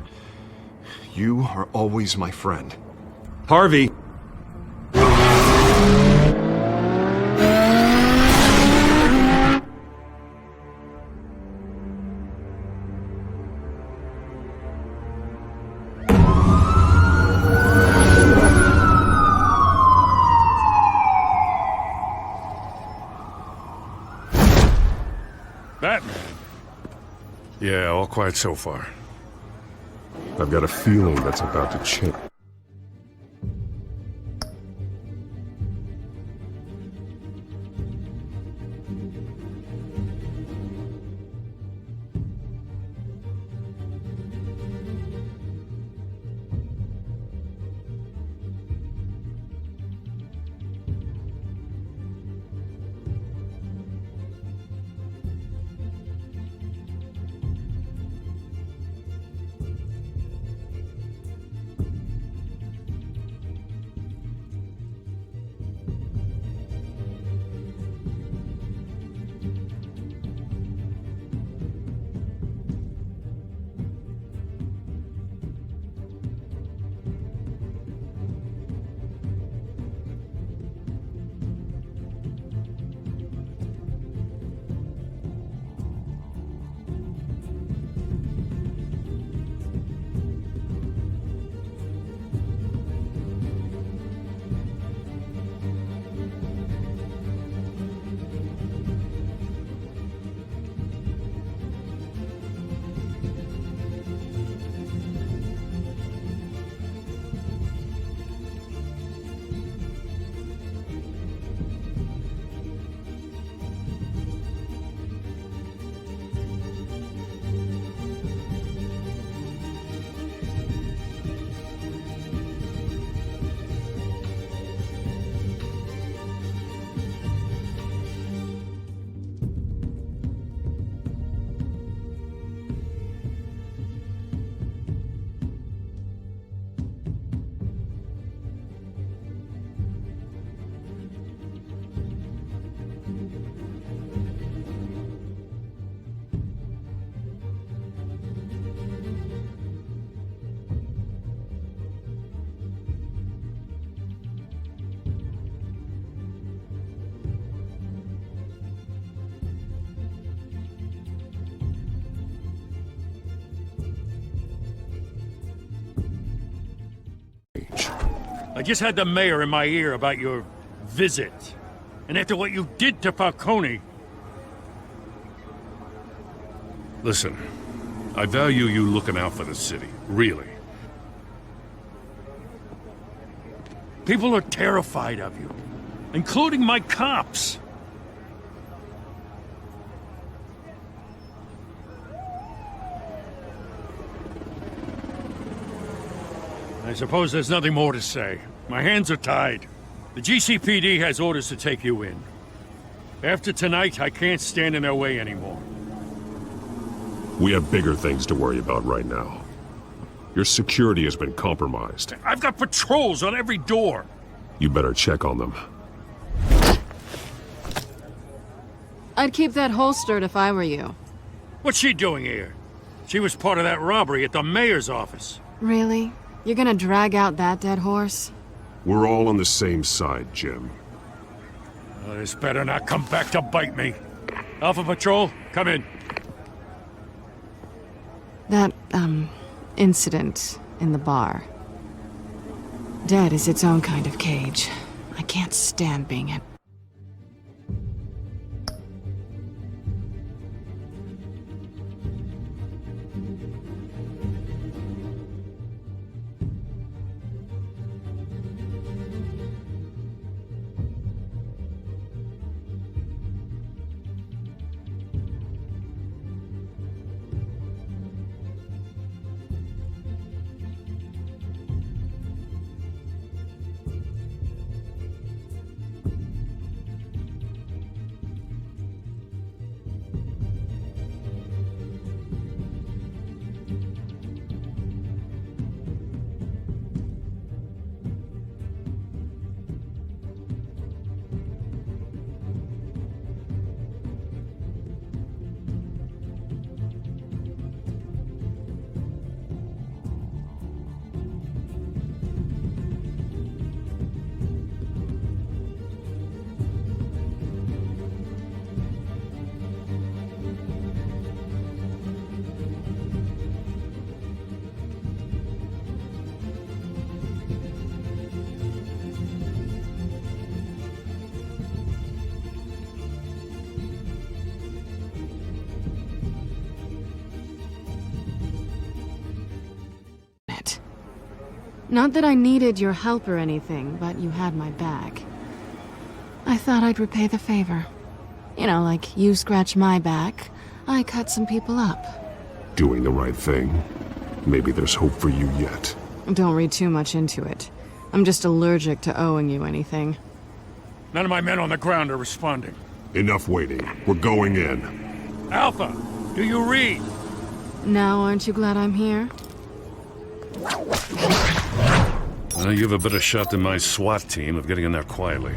you are always my friend. Harvey! Batman? Yeah, all quiet so far. I've got a feeling that's about to change. I just had the mayor in my ear about your visit. And after what you did to Falcone... Listen, I value you looking out for the city, really. People are terrified of you, including my cops. I suppose there's nothing more to say. My hands are tied. The GCPD has orders to take you in. After tonight, I can't stand in their way anymore. We have bigger things to worry about right now. Your security has been compromised. I've got patrols on every door. You better check on them. I'd keep that holstered if I were you. What's she doing here? She was part of that robbery at the mayor's office. Really? You're gonna drag out that dead horse? We're all on the same side, Jim. This better not come back to bite me. Alpha Patrol, come in. That, incident in the bar. Dead is its own kind of cage. I can't stand being in. Not that I needed your help or anything, but you had my back. I thought I'd repay the favor. You know, like you scratch my back, I cut some people up. Doing the right thing. Maybe there's hope for you yet. Don't read too much into it. I'm just allergic to owing you anything. None of my men on the ground are responding. Enough waiting. We're going in. Alpha, do you read? Now aren't you glad I'm here? Well, you have a better shot than my SWAT team of getting in there quietly.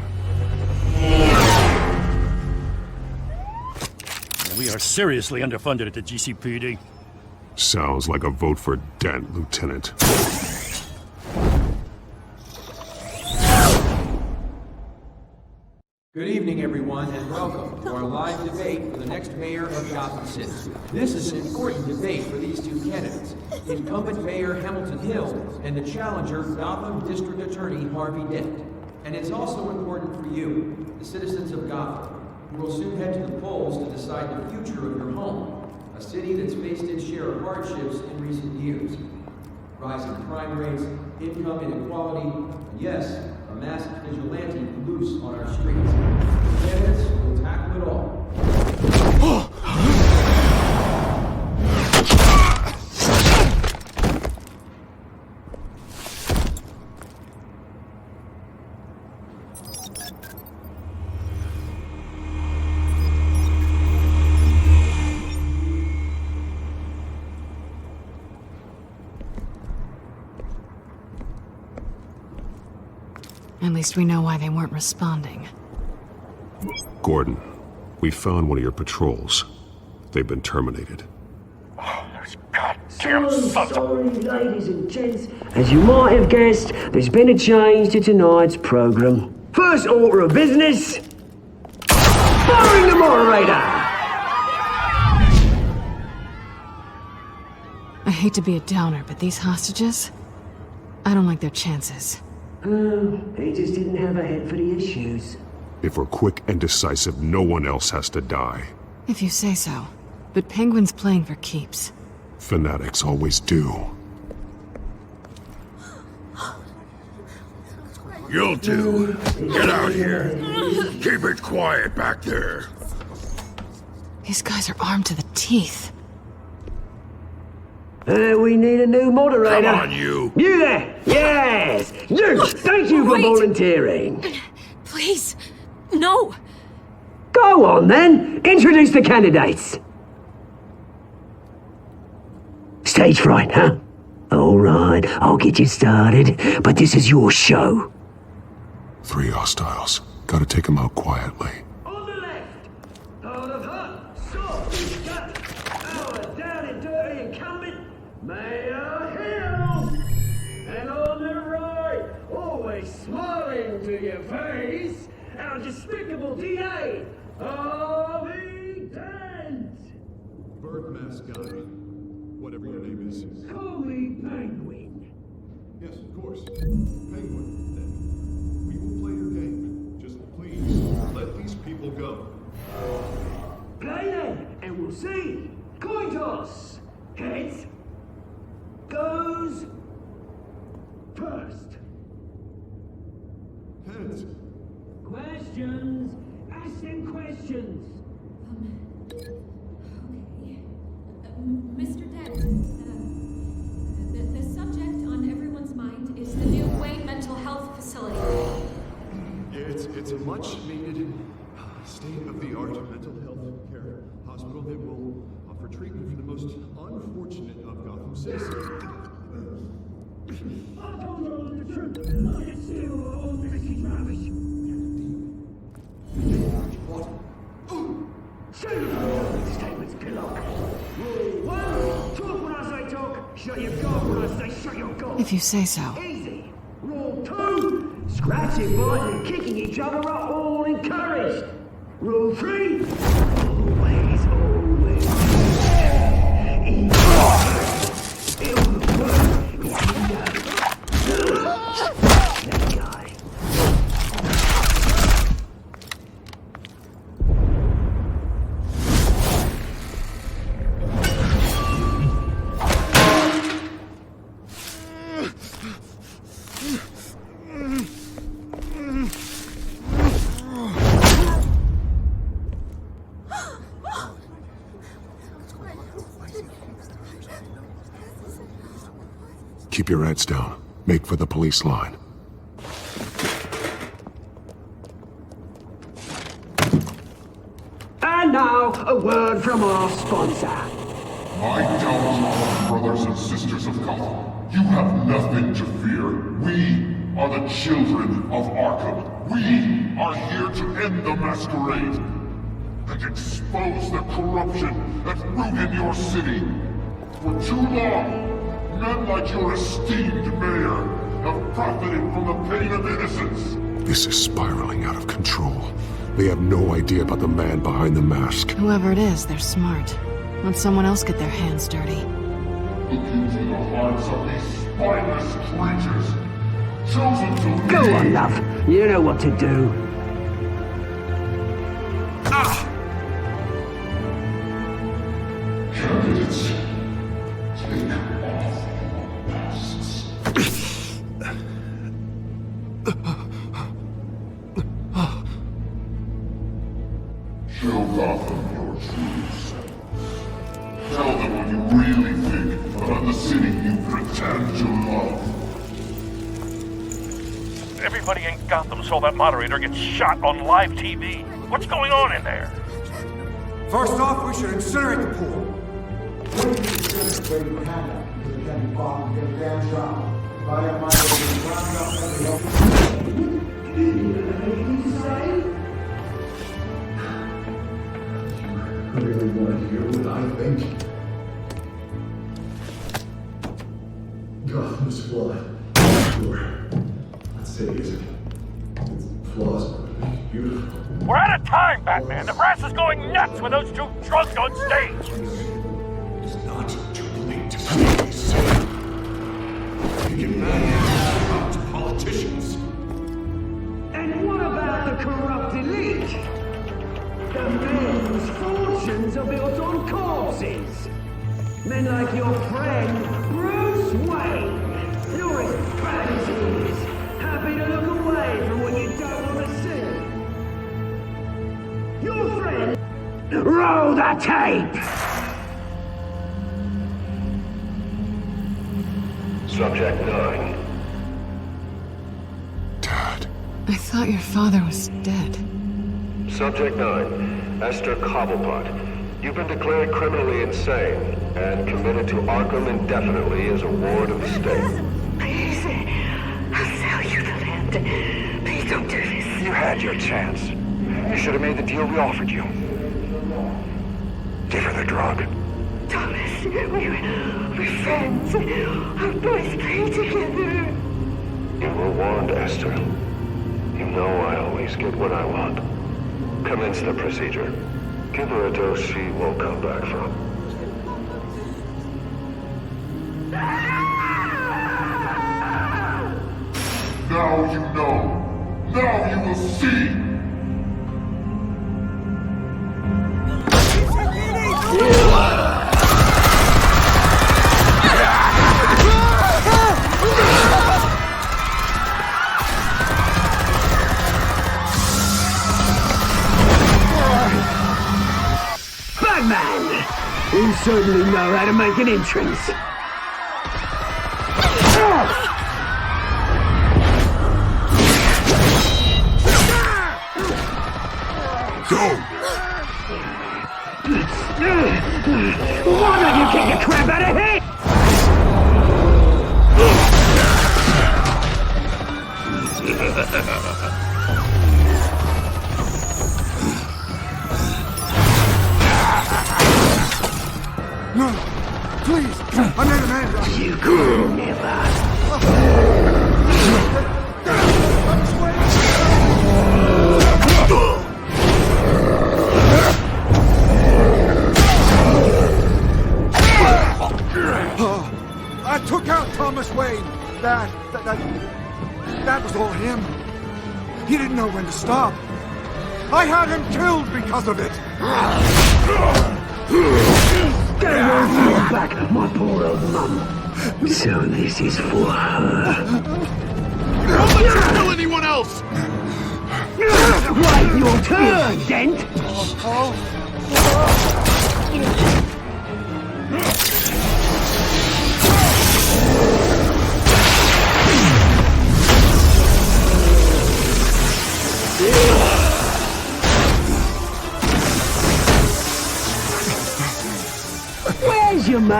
We are seriously underfunded at the GCPD. Sounds like a vote for Dent, Lieutenant. Good evening, everyone, and welcome to our live debate for the next mayor of Gotham City. This is an important debate for these two candidates, incumbent Mayor Hamilton Hill and the challenger, Gotham District Attorney Harvey Dent. And it's also important for you, the citizens of Gotham, who will soon head to the polls to decide the future of your home, a city that's faced its share of hardships in recent years. Rising crime rates, income inequality, and yes, a masked vigilante loose on our streets. The candidates will tackle it all. At least we know why they weren't responding. Gordon, we found one of your patrols. They've been terminated. Sorry, ladies and gents. As you might have guessed, there's been a change to tonight's program. First order of business, firing the moderator! I hate to be a downer, but these hostages, I don't like their chances. He just didn't have a head for the issues. If we're quick and decisive, no one else has to die. If you say so. But Penguin's playing for keeps. Fanatics always do. You two, get out here. Keep it quiet back there. These guys are armed to the teeth. We need a new moderator. Come on, you. You there! Yes! You! Thank you for volunteering. Please, no. Go on then. Introduce the candidates. Stage fright, huh? All right, I'll get you started, but this is your show. 3 hostiles. Gotta take them out quietly. On the left, out of her, soft, got our down and dirty incumbent, Mayor Hill. And on the right, always smiling to your face, our despicable DA, Harvey Dent. Bird mask guy. Whatever your name is. Call me Penguin. Yes, of course. Penguin, then. We will play your game. Just please, let these people go. Play then, and we'll see. Coin toss. Heads goes first. Heads. Questions. Ask them questions. Mr. Dent, the subject on everyone's mind is the new Wayne Mental Health Facility. It's a much-needed, state-of-the-art mental health care hospital that will offer treatment for the most unfortunate of Gotham citizens. I told you all the truth. I can steal all Mrs. Travis. What? Say statements, pillow. Rule 1, talk when I say talk, shut your gob when I say shut your gob. If you say so. Easy. Rule 2, scratching, biting, and kicking each other are all encouraged. Rule 3, always. It will work if you know. That guy. Keep your heads down. Make for the police line. And now, a word from our sponsor. My downfall, brothers and sisters of Gotham. You have nothing to fear. We are the children of Arkham. We are here to end the masquerade and expose the corruption that rooted your city. For too long, men like your esteemed mayor have profited from the pain of innocence. This is spiraling out of control. They have no idea about the man behind the mask. Whoever it is, they're smart. Let someone else get their hands dirty. Look into the hearts of these spineless creatures, chosen to Go lead. on, love. You know what to do. Candidates, take off your masks. Show Gotham your true self. Tell them what you really think about the city you pretend to love. Everybody in Gotham saw that moderator get shot on live TV. What's going on in there? First off, we should incinerate the pool. I really want to hear what I think. Gotham's flawed. Sure. That city isn't. It's flaws, but it's beautiful. We're out of time, Batman. The press is going nuts with those two drunks on stage. It's not too late to sneeze. We can manage corrupt politicians. And what about the corrupt elite? The men whose fortunes are built on corpses. Men like your friend, Bruce Wayne. You're as bad as he is. Happy to look away from what you don't want to see. Your friend... Roll the tape! Subject 9. I thought your father was dead. Subject 9, Esther Cobblepot. You've been declared criminally insane and committed to Arkham indefinitely as a ward of the state. Please, I'll sell you the land. Please don't do this. You had your chance. You should have made the deal we offered you. Give her the drug. Thomas, we're friends. Our boys play together. You were warned, Esther. You know I always get what I want. Commence the procedure. Give her a dose she won't come back from. Now you know. Now you will see. Batman! You certainly know how to make an entrance. Go! Why don't you kick the crap out of him? No, please, I made a man right. You could never. I took out Thomas Wayne. That was all him. He didn't know when to stop. I had him killed because of it. Get away from your back, my poor old mum. So this is for her. Don't let you kill anyone else! Wait your turn, Dent!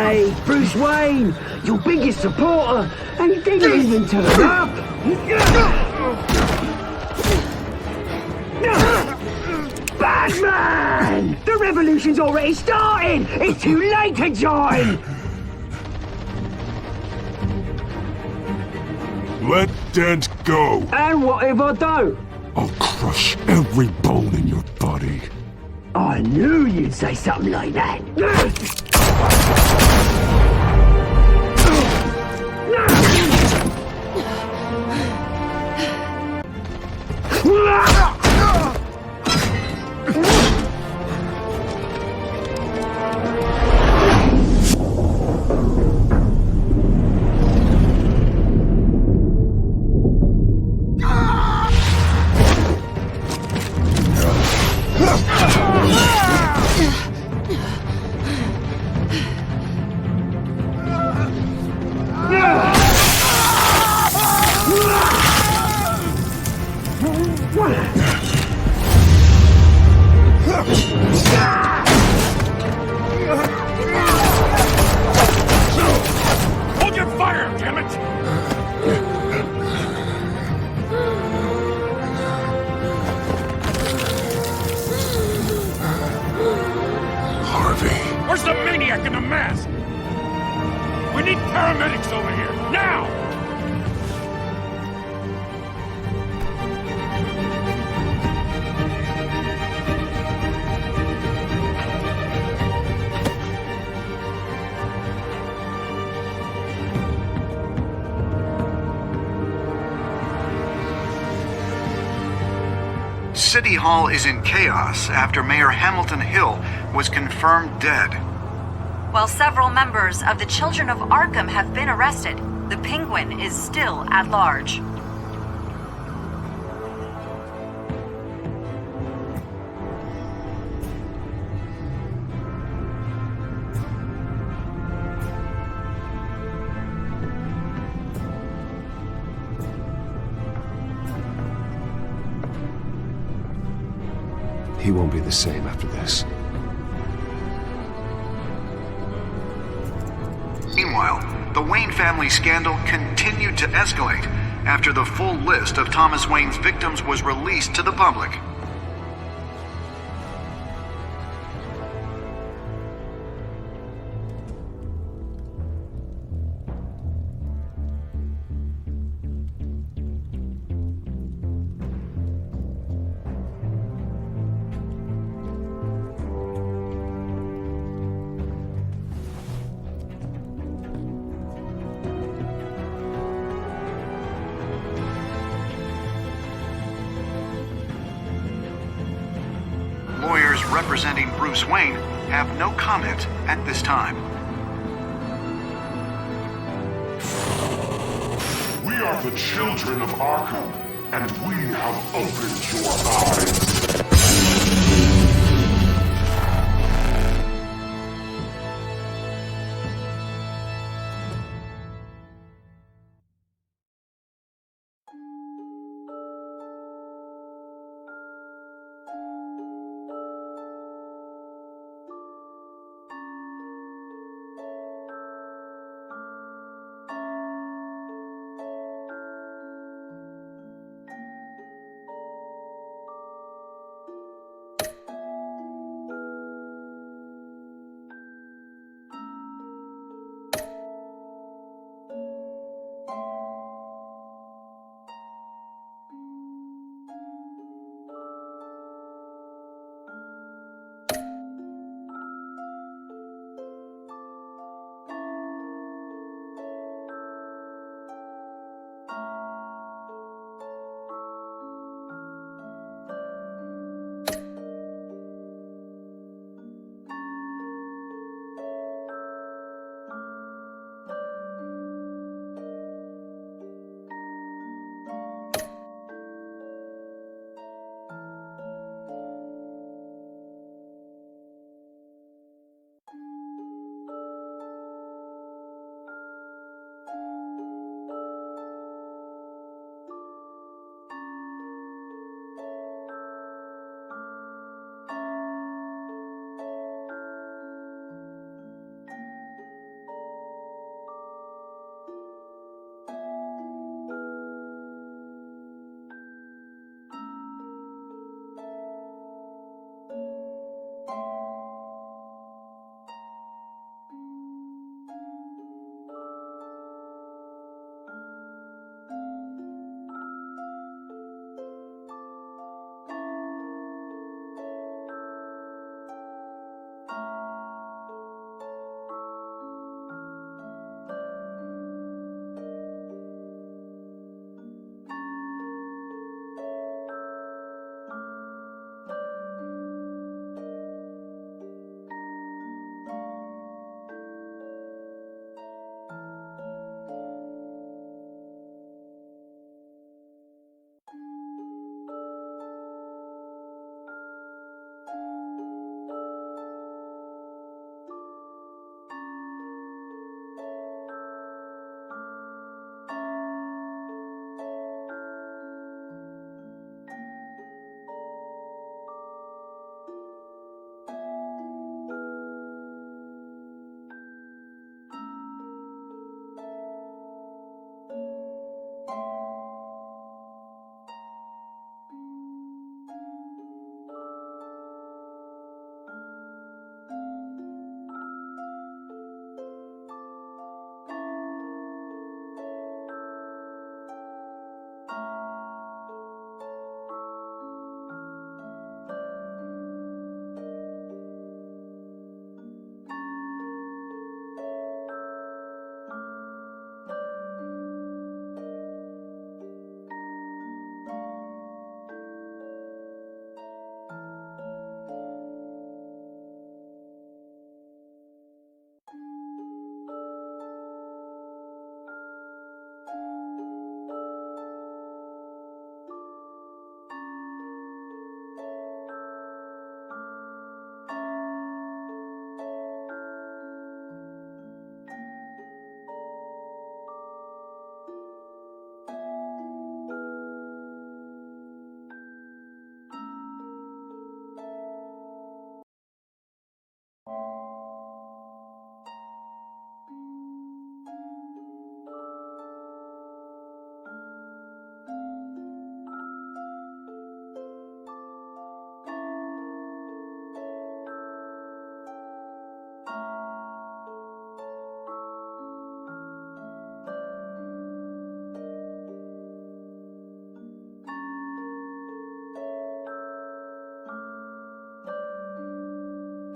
Hey, Bruce Wayne, your biggest supporter, and he didn't even turn up. Batman! The revolution's already starting! It's too late to join! Let Dent go. And what if I don't? I'll crush every bone in your body. I knew you'd say something like that. Hold your fire, damn it! Harvey. Where's the maniac in the mask? We need paramedics over here, now! City Hall is in chaos after Mayor Hamilton Hill was confirmed dead. While several members of the Children of Arkham have been arrested, the Penguin is still at large. He won't be the same after this. Meanwhile, the Wayne family scandal continued to escalate after the full list of Thomas Wayne's victims was released to the public. Lawyers representing Bruce Wayne have no comment at this time. We are the children of Arkham, and we have opened your eyes.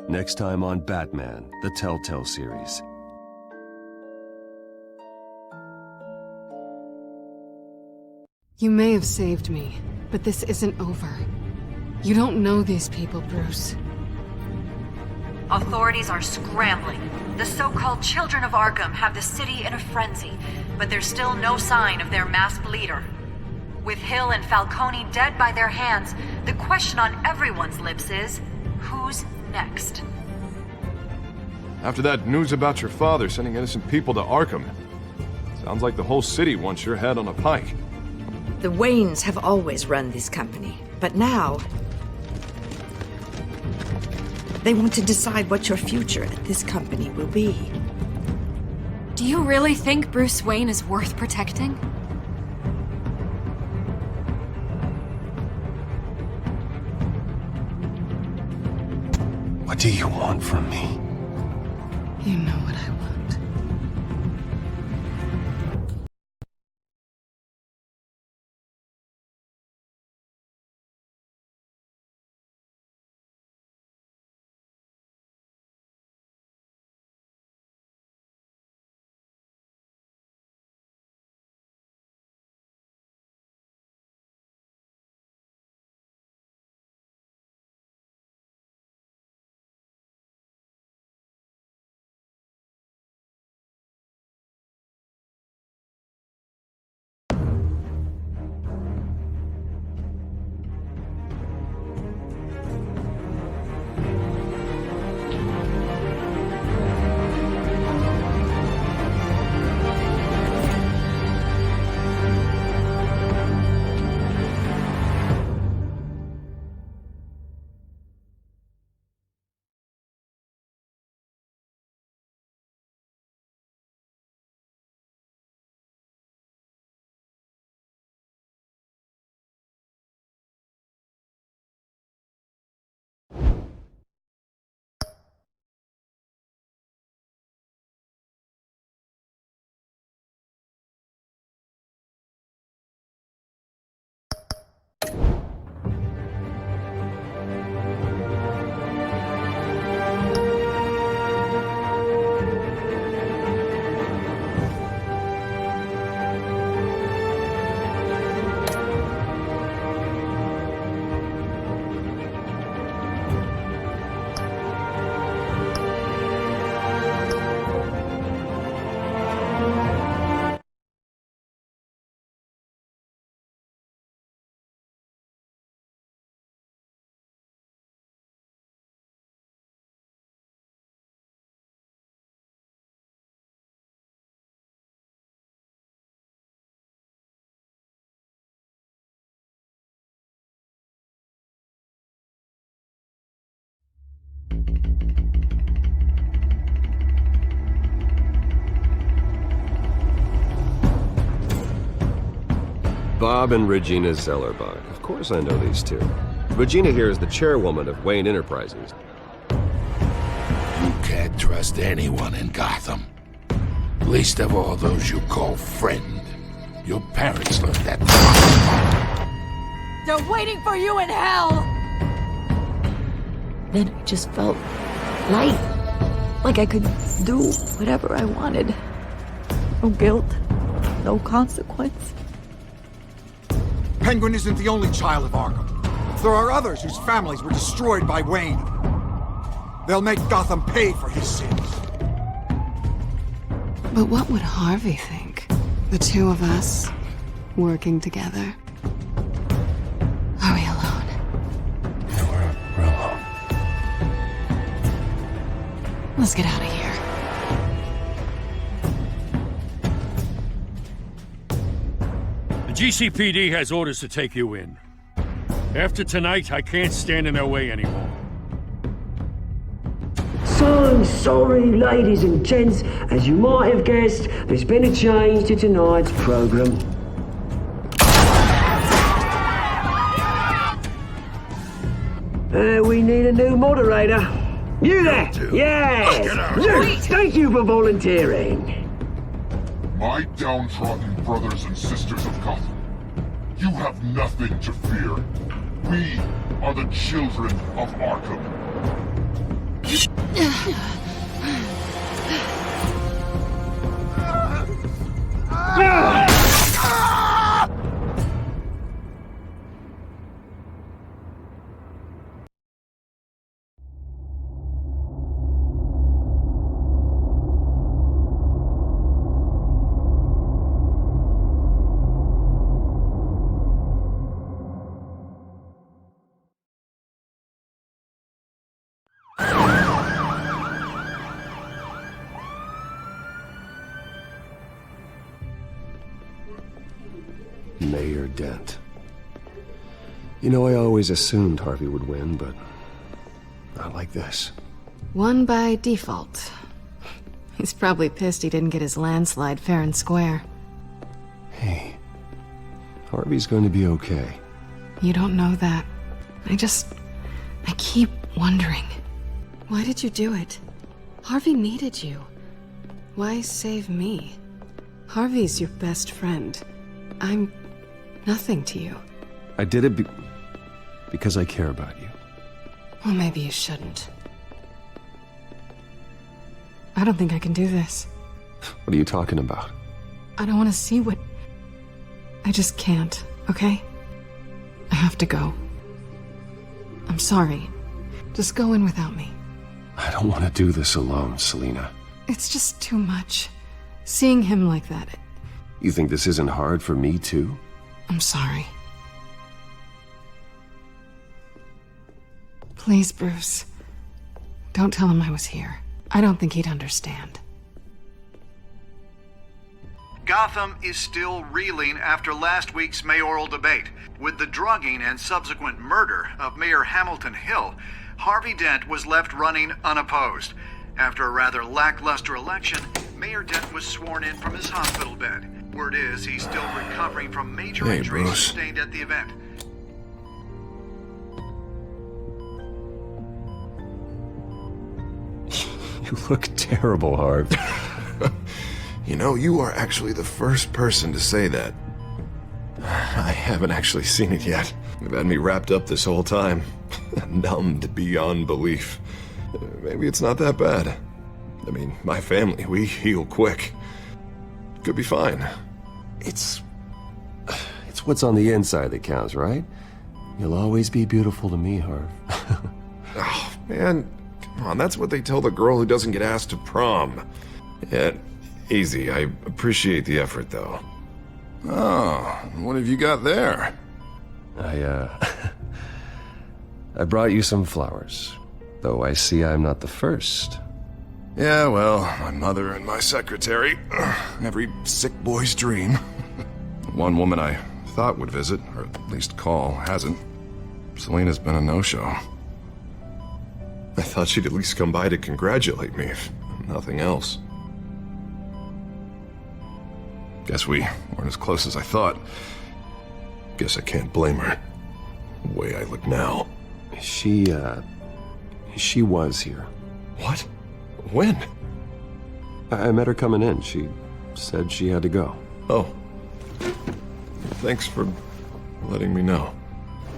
Next time on Batman, the Telltale series. You may have saved me, but this isn't over. You don't know these people, Bruce. Authorities are scrambling. The so-called Children of Arkham have the city in a frenzy, but there's still no sign of their masked leader. With Hill and Falcone dead by their hands, the question on everyone's lips is, who's next? After that news about your father sending innocent people to Arkham, sounds like the whole city wants your head on a pike. The Waynes have always run this company, but now they want to decide what your future at this company will be. Do you really think Bruce Wayne is worth protecting? What do you want from me? You know what I want. Bob and Regina Zellerbach. Of course I know these two. Regina here is the chairwoman of Wayne Enterprises. You can't trust anyone in Gotham. Least of all those you call friend. Your parents learned that. They're waiting for you in hell! Then I just felt light. Like I could do whatever I wanted. No guilt, no consequence. Penguin isn't the only child of Arkham. There are others whose families were destroyed by Wayne. They'll make Gotham pay for his sins. But what would Harvey think? The two of us, working together. Are we alone? Yeah, we're alone. Let's get out of here. The GCPD has orders to take you in. After tonight, I can't stand in their way anymore. So sorry, ladies and gents. As you might have guessed, there's been a change to tonight's program. We need a new moderator. You there? Yeah! Luke, thank you for volunteering. My downtrodden brothers and sisters of Gotham, you have nothing to fear. We are the children of Arkham. Mayor Dent. You know, I always assumed Harvey would win, but not like this. Won by default. He's probably pissed he didn't get his landslide fair and square. Hey, Harvey's going to be okay. You don't know that. I keep wondering. Why did you do it? Harvey needed you. Why save me? Harvey's your best friend. I'm nothing to you. I did it because I care about you. Well, maybe you shouldn't. I don't think I can do this. What are you talking about? I don't want to see what... I just can't, okay? I have to go. I'm sorry. Just go in without me. I don't want to do this alone, Selina. It's just too much. Seeing him like that... You think this isn't hard for me, too? I'm sorry. Please, Bruce. Don't tell him I was here. I don't think he'd understand. Gotham is still reeling after last week's mayoral debate. With the drugging and subsequent murder of Mayor Hamilton Hill, Harvey Dent was left running unopposed. After a rather lackluster election, Mayor Dent was sworn in from his hospital bed. Word is he's still recovering from major injuries Bruce. sustained at the event. You look terrible, Harv. You know, you are actually the first person to say that. I haven't actually seen it yet. You've had me wrapped up this whole time. Numbed beyond belief. Maybe it's not that bad. I mean, my family, we heal quick. Could be fine. It's what's on the inside that counts, right? You'll always be beautiful to me, Harv. Oh, man. Come on, that's what they tell the girl who doesn't get asked to prom. Yeah, easy. I appreciate the effort, though. Oh, what have you got there? I brought you some flowers. Though I see I'm not the first. Yeah, well, my mother and my secretary. Every sick boy's dream. One woman I thought would visit, or at least call, hasn't. Selina's been a no-show. I thought she'd at least come by to congratulate me, if nothing else. Guess we weren't as close as I thought. Guess I can't blame her. The way I look now. She was here. What? When? I met her coming in. She said she had to go. Oh. Thanks for letting me know.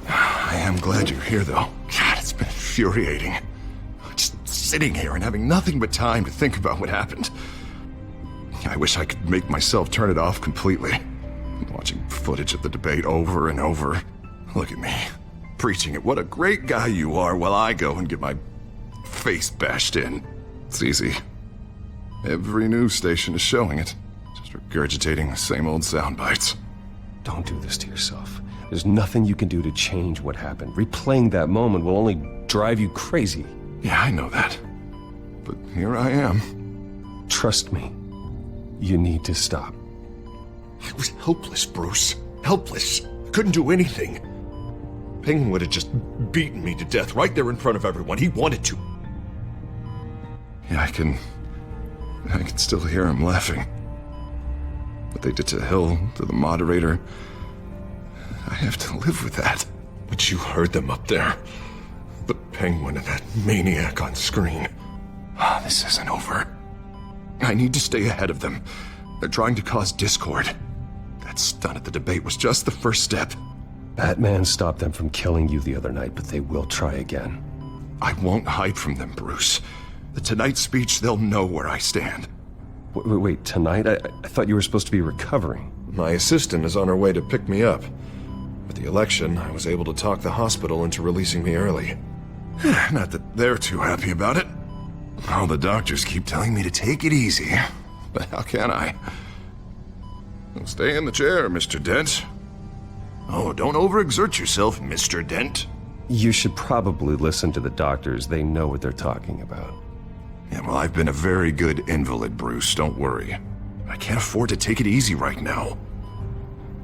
I am glad you're here, though. God, it's been infuriating. Just sitting here and having nothing but time to think about what happened. I wish I could make myself turn it off completely. Watching footage of the debate over and over. Look at me, preaching at what a great guy you are while I go and get my face bashed in. It's easy. Every news station is showing it. Just regurgitating the same old sound bites. Don't do this to yourself. There's nothing you can do to change what happened. Replaying that moment will only drive you crazy. Yeah, I know that. But here I am. Trust me. You need to stop. I was helpless, Bruce. Helpless. Couldn't do anything. Penguin would have just beaten me to death right there in front of everyone. He wanted to. Yeah, I can still hear him laughing. What they did to Hill, to the moderator, I have to live with that. But you heard them up there. The Penguin and that maniac on screen. This isn't over. I need to stay ahead of them. They're trying to cause discord. That stunt at the debate was just the first step. Batman stopped them from killing you the other night, but they will try again. I won't hide from them, Bruce. The Tonight speech, they'll know where I stand. Wait, tonight? I thought you were supposed to be recovering. My assistant is on her way to pick me up. With the election, I was able to talk the hospital into releasing me early. Not that they're too happy about it. All the doctors keep telling me to take it easy. But how can I? Stay in the chair, Mr. Dent. Oh, don't overexert yourself, Mr. Dent. You should probably listen to the doctors. They know what they're talking about. Yeah, well, I've been a very good invalid, Bruce. Don't worry. I can't afford to take it easy right now.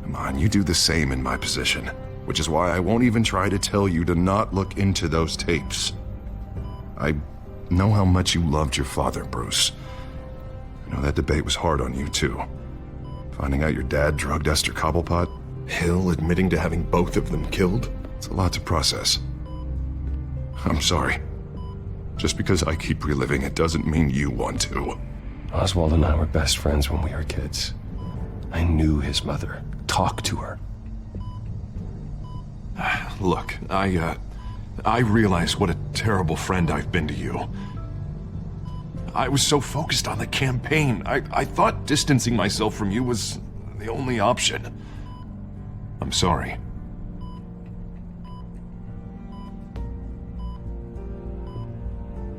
Come on, you do the same in my position. Which is why I won't even try to tell you to not look into those tapes. I know how much you loved your father, Bruce. I know that debate was hard on you, too. Finding out your dad drugged Esther Cobblepot, Hill admitting to having both of them killed, it's a lot to process. I'm sorry. Just because I keep reliving it doesn't mean you want to. Oswald and I were best friends when we were kids. I knew his mother. Talked to her. Look, I realize what a terrible friend I've been to you. I was so focused on the campaign. I thought distancing myself from you was the only option. I'm sorry.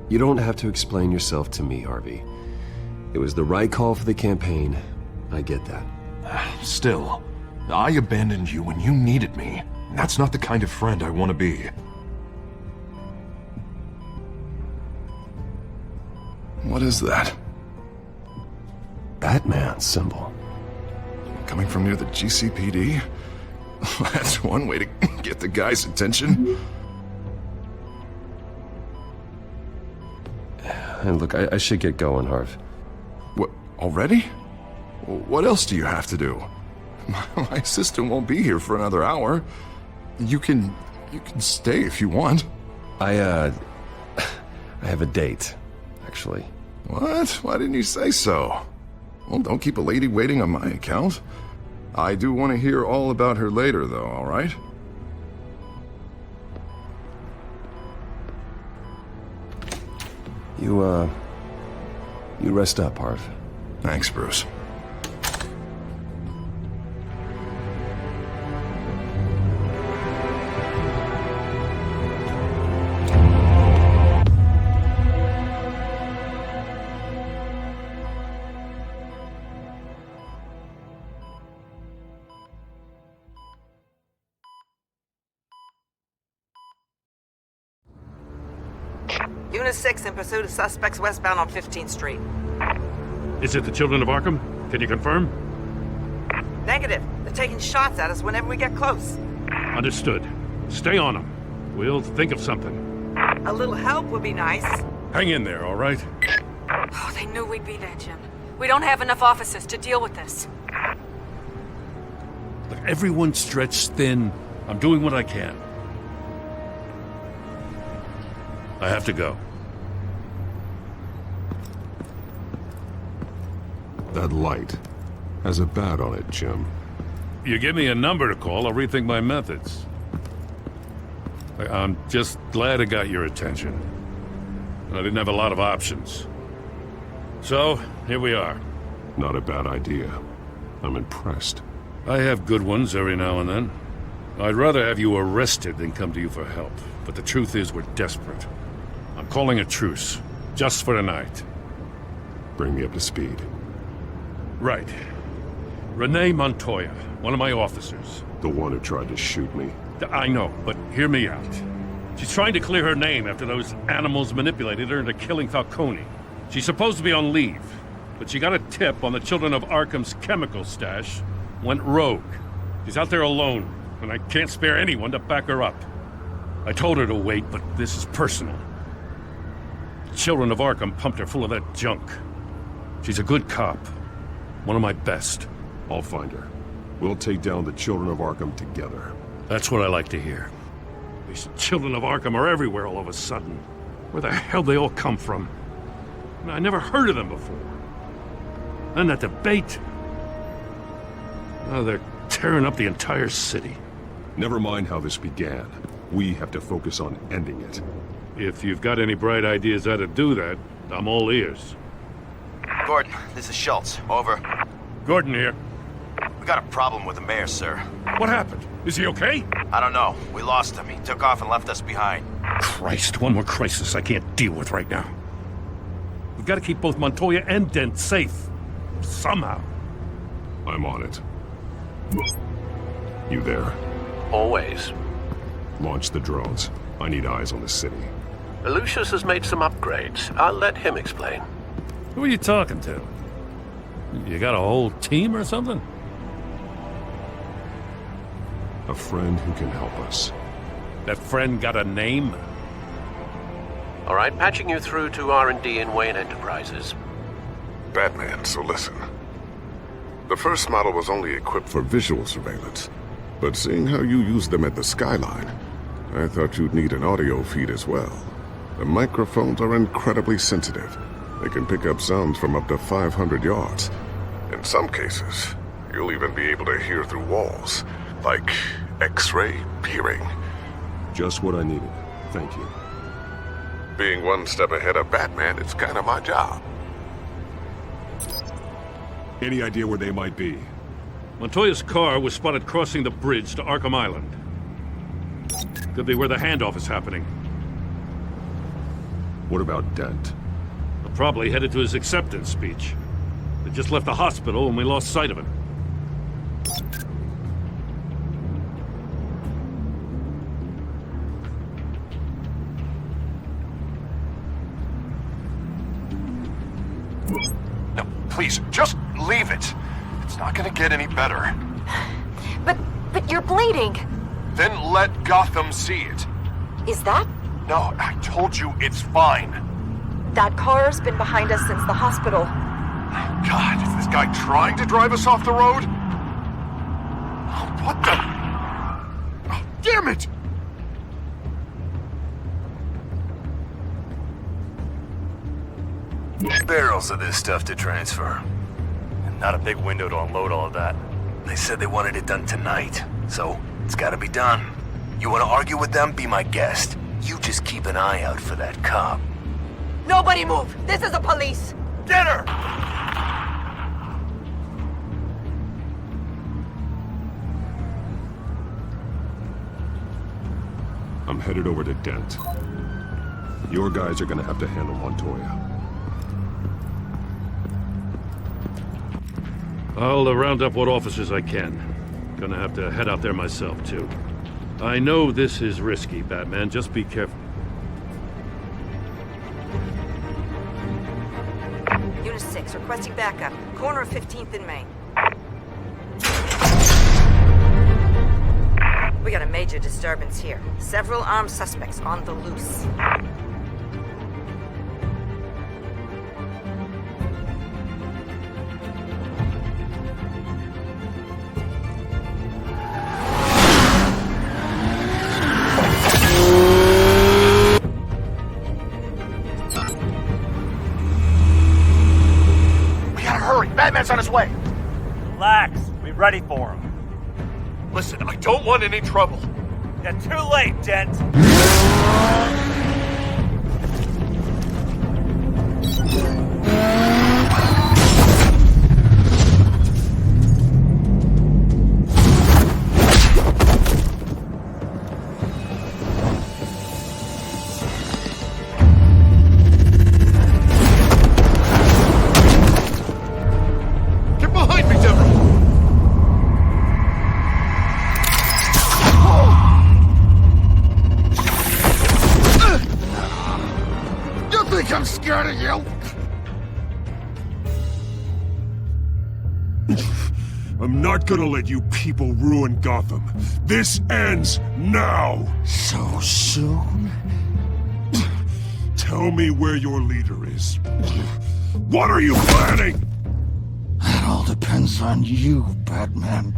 You don't have to explain yourself to me, Harvey. It was the right call for the campaign. I get that. Still, I abandoned you when you needed me. That's not the kind of friend I want to be. What is that? Batman symbol. Coming from near the GCPD? That's one way to get the guy's attention. And look, I should get going, Harv. What, already? What else do you have to do? My assistant won't be here for another hour. You can stay if you want. I have a date, actually. What? Why didn't you say so? Well, don't keep a lady waiting on my account. I do want to hear all about her later, though, all right? You rest up, Harv. Thanks, Bruce. Unit 6 in pursuit of suspects westbound on 15th Street. Is it the Children of Arkham? Can you confirm? Negative. They're taking shots at us whenever we get close. Understood. Stay on them. We'll think of something. A little help would be nice. Hang in there, all right? Oh, they knew we'd be there, Jim. We don't have enough officers to deal with this. Look, everyone's stretched thin. I'm doing what I can. I have to go. That light has a bat on it, Jim. You give me a number to call, I'll rethink my methods. I'm just glad it got your attention. I didn't have a lot of options. So, here we are. Not a bad idea. I'm impressed. I have good ones every now and then. I'd rather have you arrested than come to you for help. But the truth is, we're desperate. I'm calling a truce, just for tonight. Bring me up to speed. Right. Renee Montoya, one of my officers. The one who tried to shoot me. I know, but hear me out. She's trying to clear her name after those animals manipulated her into killing Falcone. She's supposed to be on leave, but she got a tip on the Children of Arkham's chemical stash, went rogue. She's out there alone, and I can't spare anyone to back her up. I told her to wait, but this is personal. The Children of Arkham pumped her full of that junk. She's a good cop. One of my best. I'll find her. We'll take down the Children of Arkham together. That's what I like to hear. These Children of Arkham are everywhere all of a sudden. Where the hell they all come from? I never heard of them before. And that debate. Oh, they're tearing up the entire city. Never mind how this began. We have to focus on ending it. If you've got any bright ideas how to do that, I'm all ears. Gordon, this is Schultz. Over. Gordon here. We got a problem with the mayor, sir. What happened? Is he okay? I don't know. We lost him. He took off and left us behind. Christ, one more crisis I can't deal with right now. We've got to keep both Montoya and Dent safe. Somehow. I'm on it. You there? Always. Launch the drones. I need eyes on the city. Lucius has made some upgrades. I'll let him explain. Who are you talking to? You got a whole team or something? A friend who can help us. That friend got a name? All right, patching you through to R&D in Wayne Enterprises. Batman, so listen. The first model was only equipped for visual surveillance, but seeing how you use them at the Skyline, I thought you'd need an audio feed as well. The microphones are incredibly sensitive. They can pick up sounds from up to 500 yards. In some cases, you'll even be able to hear through walls, like X-ray peering. Just what I needed. Thank you. Being one step ahead of Batman, it's kind of my job. Any idea where they might be? Montoya's car was spotted crossing the bridge to Arkham Island. Could be where the handoff is happening. What about Dent? Probably headed to his acceptance speech. They just left the hospital and we lost sight of him. No, please, just leave it. It's not gonna get any better. But you're bleeding. Then let Gotham see it. Is that? No, I told you it's fine. That car's been behind us since the hospital. God, is this guy trying to drive us off the road? Oh, what the? Oh, damn it! Barrels of this stuff to transfer. And not a big window to unload all of that. They said they wanted it done tonight, so it's gotta be done. You wanna argue with them? Be my guest. You just keep an eye out for that cop. Nobody move! This is the police! Get her! I'm headed over to Dent. Your guys are gonna have to handle Montoya. I'll round up what officers I can. Gonna have to head out there myself, too. I know this is risky, Batman. Just be careful. Unit 6, requesting backup. Corner of 15th and Main. We got a major disturbance here. Several armed suspects on the loose. Batman's on his way. Relax. We're ready for him. Listen, I don't want any trouble. You're too late, Dent. I'm scared of you! I'm not gonna let you people ruin Gotham. This ends now! So soon? Tell me where your leader is. What are you planning? That all depends on you, Batman.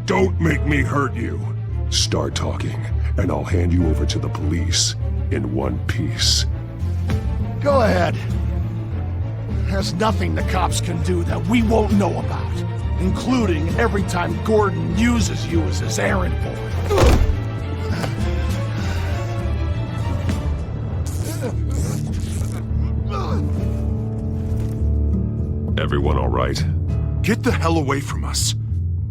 Don't make me hurt you. Start talking, and I'll hand you over to the police in one piece. Go ahead. There's nothing the cops can do that we won't know about, including every time Gordon uses you as his errand boy. Everyone all right? Get the hell away from us.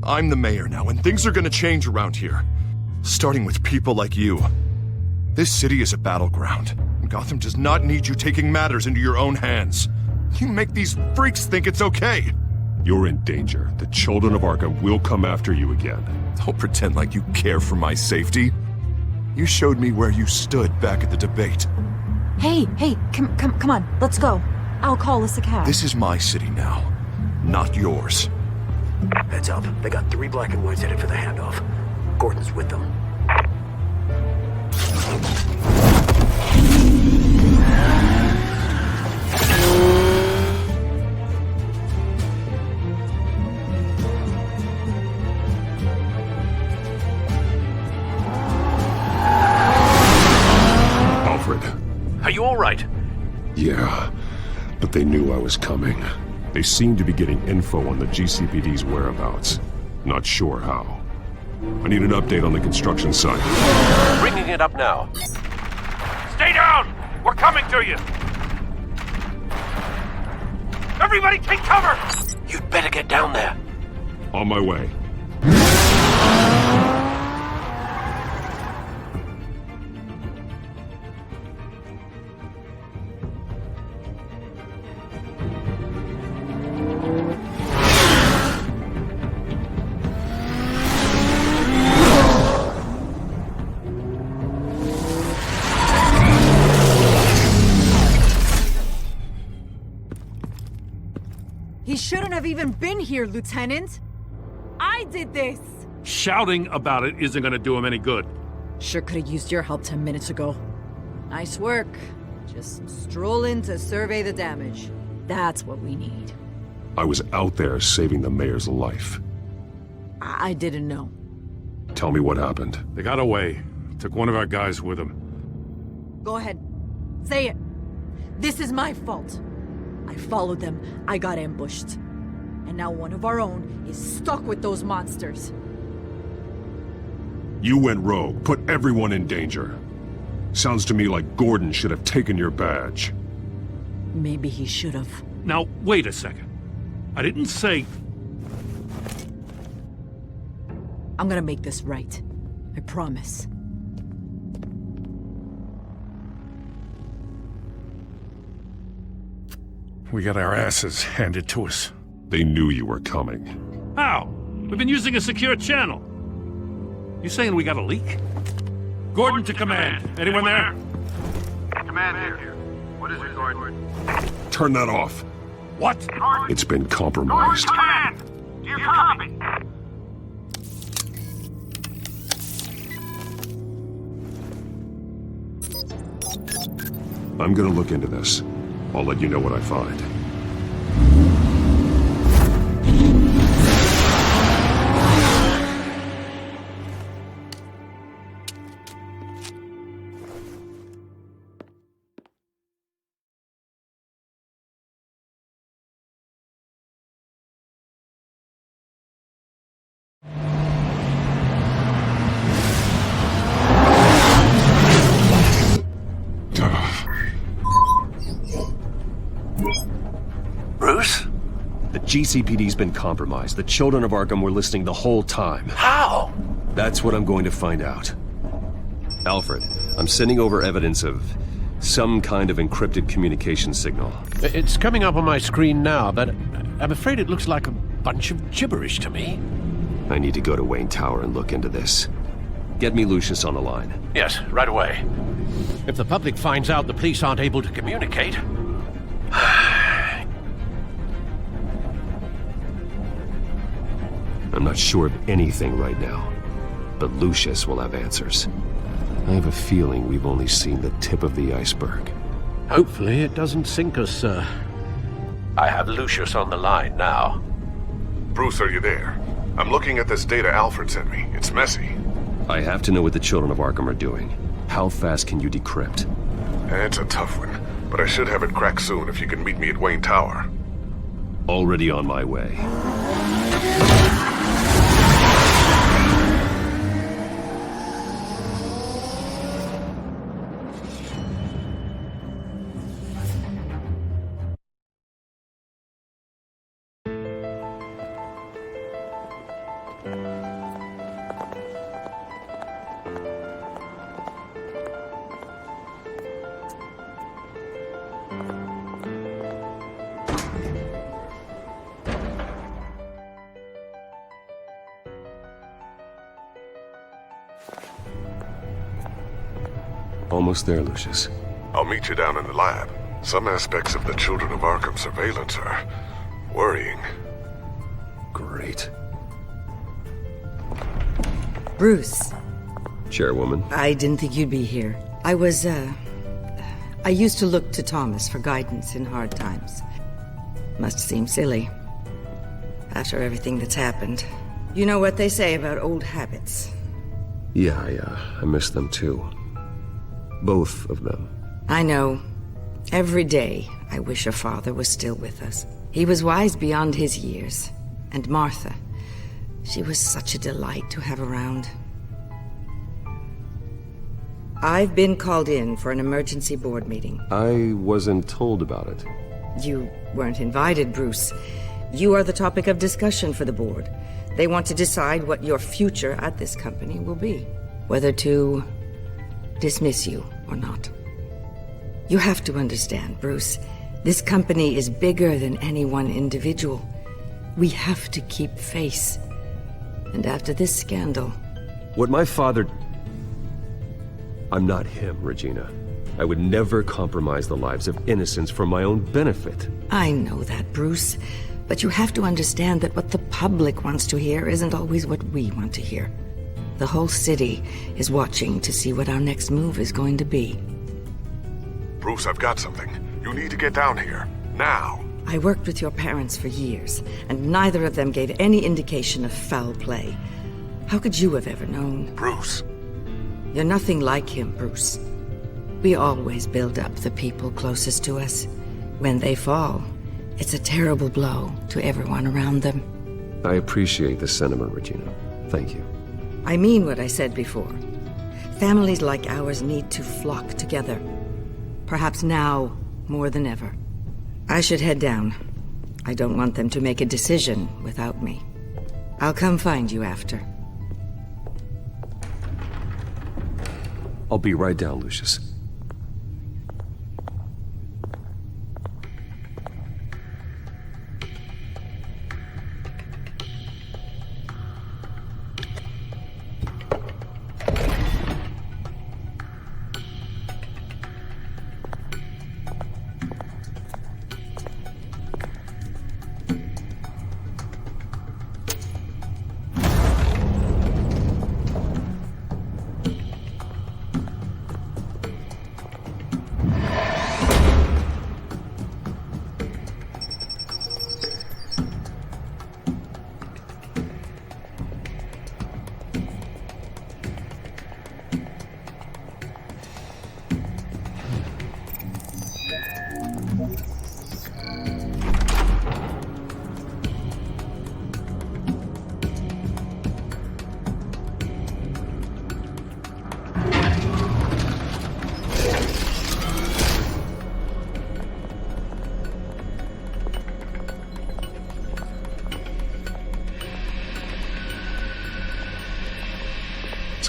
I'm the mayor now, and things are gonna change around here. Starting with people like you. This city is a battleground. Gotham does not need you taking matters into your own hands. You make these freaks think it's okay. You're in danger. The children of Arkham will come after you again. Don't pretend like you care for my safety. You showed me where you stood back at the debate. Hey, come on, let's go. I'll call us a cab. This is my city now, not yours. Heads up. They got 3 black and whites headed for the handoff. Gordon's with them. Alfred. Are you all right? Yeah, but they knew I was coming. They seem to be getting info on the GCPD's whereabouts. Not sure how. I need an update on the construction site. Bringing it up now. Stay down! We're coming to you! Everybody take cover! You'd better get down there. On my way. He shouldn't have even been here, Lieutenant. I did this. Shouting about it isn't gonna do him any good. Sure could have used your help 10 minutes ago. Nice work. Just stroll in to survey the damage. That's what we need. I was out there saving the mayor's life. I didn't know. Tell me what happened. They got away. Took one of our guys with them. Go ahead. Say it. This is my fault. I followed them. I got ambushed. And now one of our own is stuck with those monsters. You went rogue, put everyone in danger. Sounds to me like Gordon should have taken your badge. Maybe he should have. Now, wait a second. I didn't say... I'm gonna make this right. I promise. We got our asses handed to us. They knew you were coming. How? We've been using a secure channel. You saying we got a leak? Gordon to command. Anyone there? Command here. What is it, Gordon? Turn that off. What? It's been compromised. Command! Do you copy? I'm gonna look into this. I'll let you know what I find. Bruce? The GCPD's been compromised. The children of Arkham were listening the whole time. How? That's what I'm going to find out. Alfred, I'm sending over evidence of some kind of encrypted communication signal. It's coming up on my screen now, but I'm afraid it looks like a bunch of gibberish to me. I need to go to Wayne Tower and look into this. Get me Lucius on the line. Yes, right away. If the public finds out the police aren't able to communicate... I'm not sure of anything right now, but Lucius will have answers. I have a feeling we've only seen the tip of the iceberg. Hopefully it doesn't sink us, sir. I have Lucius on the line now. Bruce, are you there? I'm looking at this data Alfred sent me. It's messy. I have to know what the children of Arkham are doing. How fast can you decrypt? It's a tough one, but I should have it cracked soon if you can meet me at Wayne Tower. Already on my way. Almost there, Lucius. I'll meet you down in the lab. Some aspects of the Children of Arkham surveillance are worrying. Great. Bruce. Chairwoman. I didn't think you'd be here. I used to look to Thomas for guidance in hard times. Must seem silly. After everything that's happened. You know what they say about old habits. Yeah, I miss them too. Both of them. I know. Every day, I wish your father was still with us. He was wise beyond his years. And Martha, she was such a delight to have around. I've been called in for an emergency board meeting. I wasn't told about it. You weren't invited, Bruce. You are the topic of discussion for the board. They want to decide what your future at this company will be. Whether to dismiss you or not. You have to understand, Bruce. This company is bigger than any one individual. We have to keep face. And after this scandal... What my father... I'm not him, Regina. I would never compromise the lives of innocents for my own benefit. I know that, Bruce. But you have to understand that what the public wants to hear isn't always what we want to hear. The whole city is watching to see what our next move is going to be. Bruce, I've got something. You need to get down here. Now. I worked with your parents for years, and neither of them gave any indication of foul play. How could you have ever known? Bruce. You're nothing like him, Bruce. We always build up the people closest to us. When they fall, it's a terrible blow to everyone around them. I appreciate the sentiment, Regina. Thank you. I mean what I said before. Families like ours need to flock together. Perhaps now more than ever. I should head down. I don't want them to make a decision without me. I'll come find you after. I'll be right down, Lucius.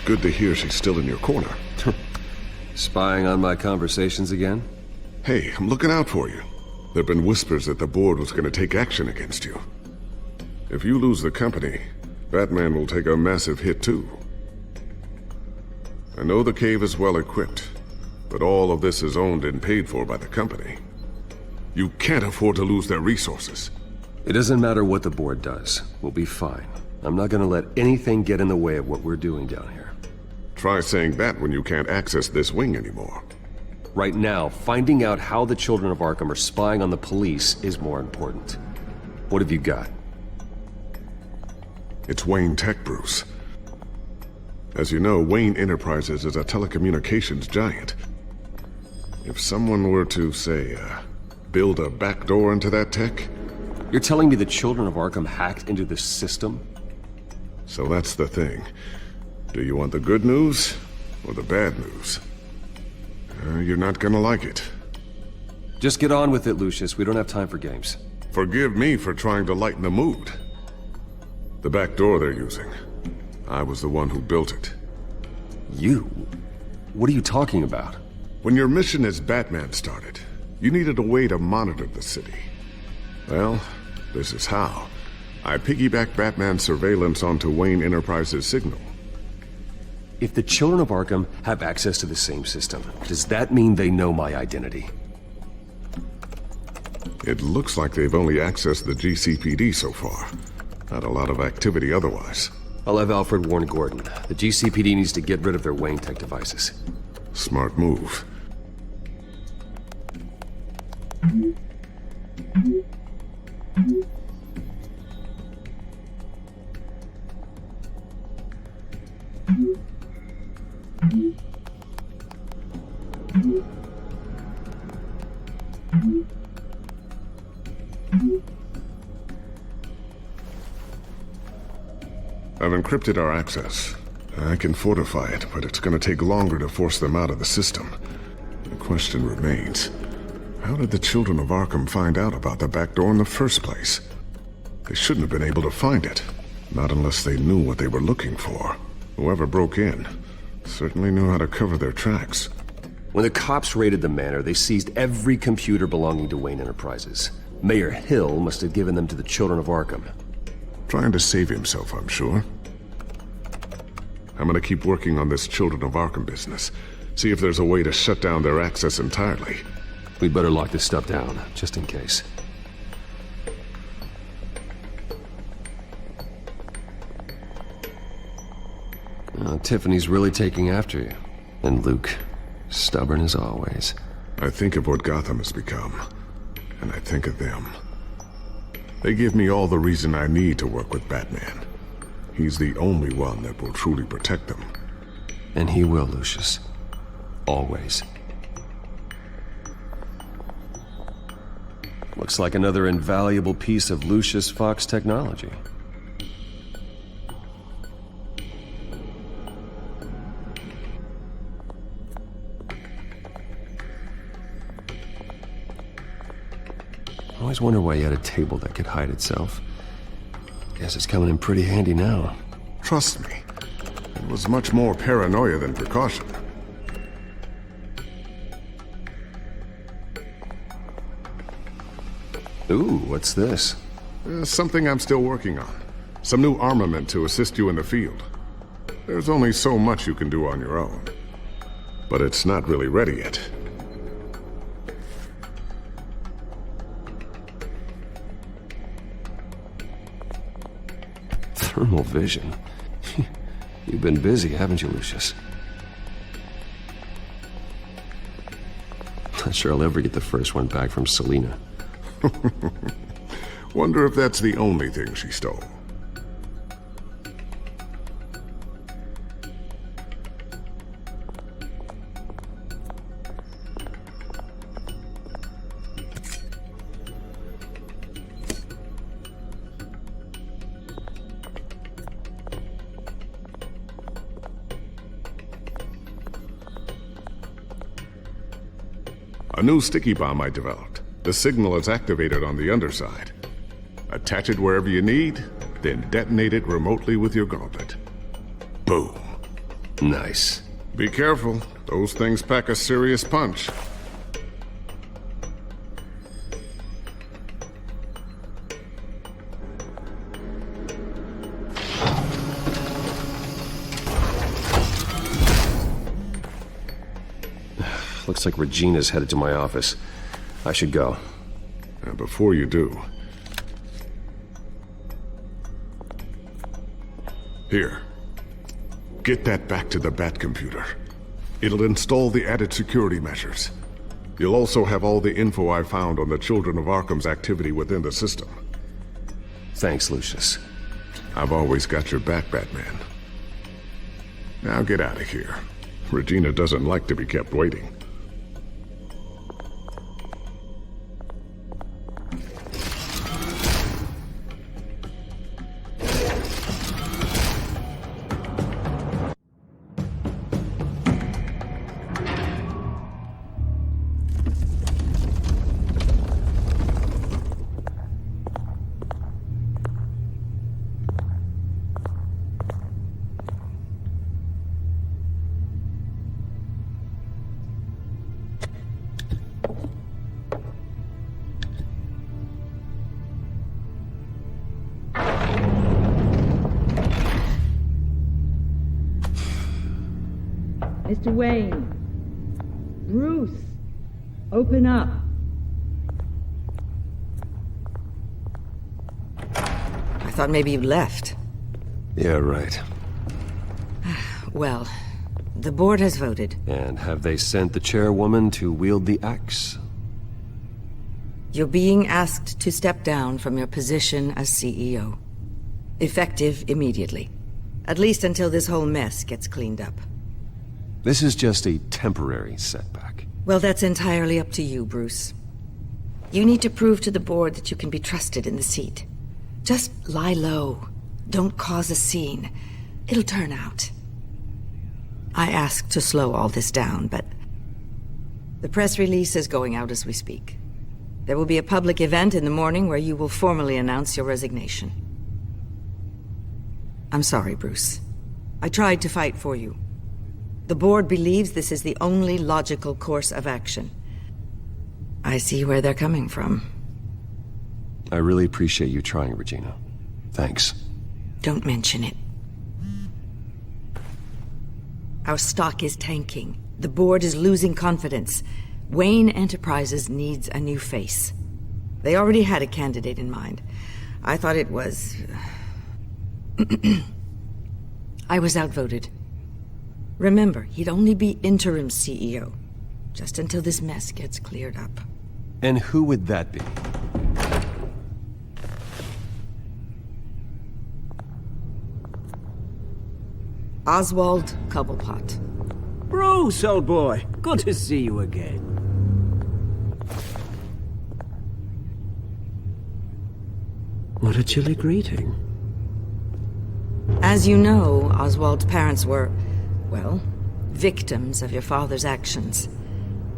Good to hear she's still in your corner. Spying on my conversations again? Hey, I'm looking out for you. There've been whispers that the board was going to take action against you. If you lose the company, Batman will take a massive hit too. I know the cave is well equipped, but all of this is owned and paid for by the company. You can't afford to lose their resources. It doesn't matter what the board does. We'll be fine. I'm not gonna let anything get in the way of what we're doing down here. Try saying that when you can't access this wing anymore. Right now, finding out how the Children of Arkham are spying on the police is more important. What have you got? It's Wayne Tech, Bruce. As you know, Wayne Enterprises is a telecommunications giant. If someone were to, say, build a backdoor into that tech... You're telling me the Children of Arkham hacked into this system? So that's the thing. Do you want the good news or the bad news? You're not gonna like it. Just get on with it, Lucius. We don't have time for games. Forgive me for trying to lighten the mood. The back door they're using. I was the one who built it. You? What are you talking about? When your mission as Batman started, you needed a way to monitor the city. Well, this is how. I piggybacked Batman's surveillance onto Wayne Enterprises' signal. if the children of Arkham have access to the same system, does that mean they know my identity? It looks like they've only accessed the GCPD so far. Not a lot of activity otherwise. I'll have Alfred warn Gordon. The GCPD needs to get rid of their Wayne Tech devices. Smart move. I've encrypted our access. I can fortify it, but it's going to take longer to force them out of the system. The question remains, how did the children of Arkham find out about the back door in the first place? They shouldn't have been able to find it. Not unless they knew what they were looking for. Whoever broke in certainly knew how to cover their tracks. When the cops raided the manor, they seized every computer belonging to Wayne Enterprises. Mayor Hill must have given them to the children of Arkham. Trying to save himself, I'm sure. I'm gonna keep working on this Children of Arkham business. See if there's a way to shut down their access entirely. We better lock this stuff down, just in case. Tiffany's really taking after you. And Luke, stubborn as always. I think of what Gotham has become, and I think of them. They give me all the reason I need to work with Batman. He's the only one that will truly protect them. And he will, Lucius. Always. Looks like another invaluable piece of Lucius Fox technology. I always wonder why you had a table that could hide itself. Guess it's coming in pretty handy now. Trust me, it was much more paranoia than precaution. Ooh, what's this? Something I'm still working on. Some new armament to assist you in the field. There's only so much you can do on your own. But it's not really ready yet. Thermal vision? You've been busy, haven't you, Lucius? Not sure I'll ever get the first one back from Selina. Wonder if that's the only thing she stole. A new sticky bomb I developed. The signal is activated on the underside. Attach it wherever you need, then detonate it remotely with your gauntlet. Boom. Nice. Be careful. Those things pack a serious punch. Looks like Regina's headed to my office. I should go. And before you do... Here. Get that back to the Bat computer. It'll install the added security measures. You'll also have all the info I found on the Children of Arkham's activity within the system. Thanks, Lucius. I've always got your back, Batman. Now get out of here. Regina doesn't like to be kept waiting. Mr. Wayne. Bruce. Open up. I thought maybe you left. Yeah, right. Well, the board has voted. And have they sent the chairwoman to wield the axe? You're being asked to step down from your position as CEO. Effective immediately. At least until this whole mess gets cleaned up. This is just a temporary setback. Well, that's entirely up to you, Bruce. You need to prove to the board that you can be trusted in the seat. Just lie low. Don't cause a scene. It'll turn out. I asked to slow all this down, but the press release is going out as we speak. There will be a public event in the morning where you will formally announce your resignation. I'm sorry, Bruce. I tried to fight for you. The board believes this is the only logical course of action. I see where they're coming from. I really appreciate you trying, Regina. Thanks. Don't mention it. Our stock is tanking. The board is losing confidence. Wayne Enterprises needs a new face. They already had a candidate in mind. I thought it was... I was outvoted. Remember, he'd only be interim CEO, just until this mess gets cleared up. And who would that be? Oswald Cobblepot. Bruce, old boy. Good to see you again. What a chilly greeting. As you know, Oswald's parents were, well, victims of your father's actions.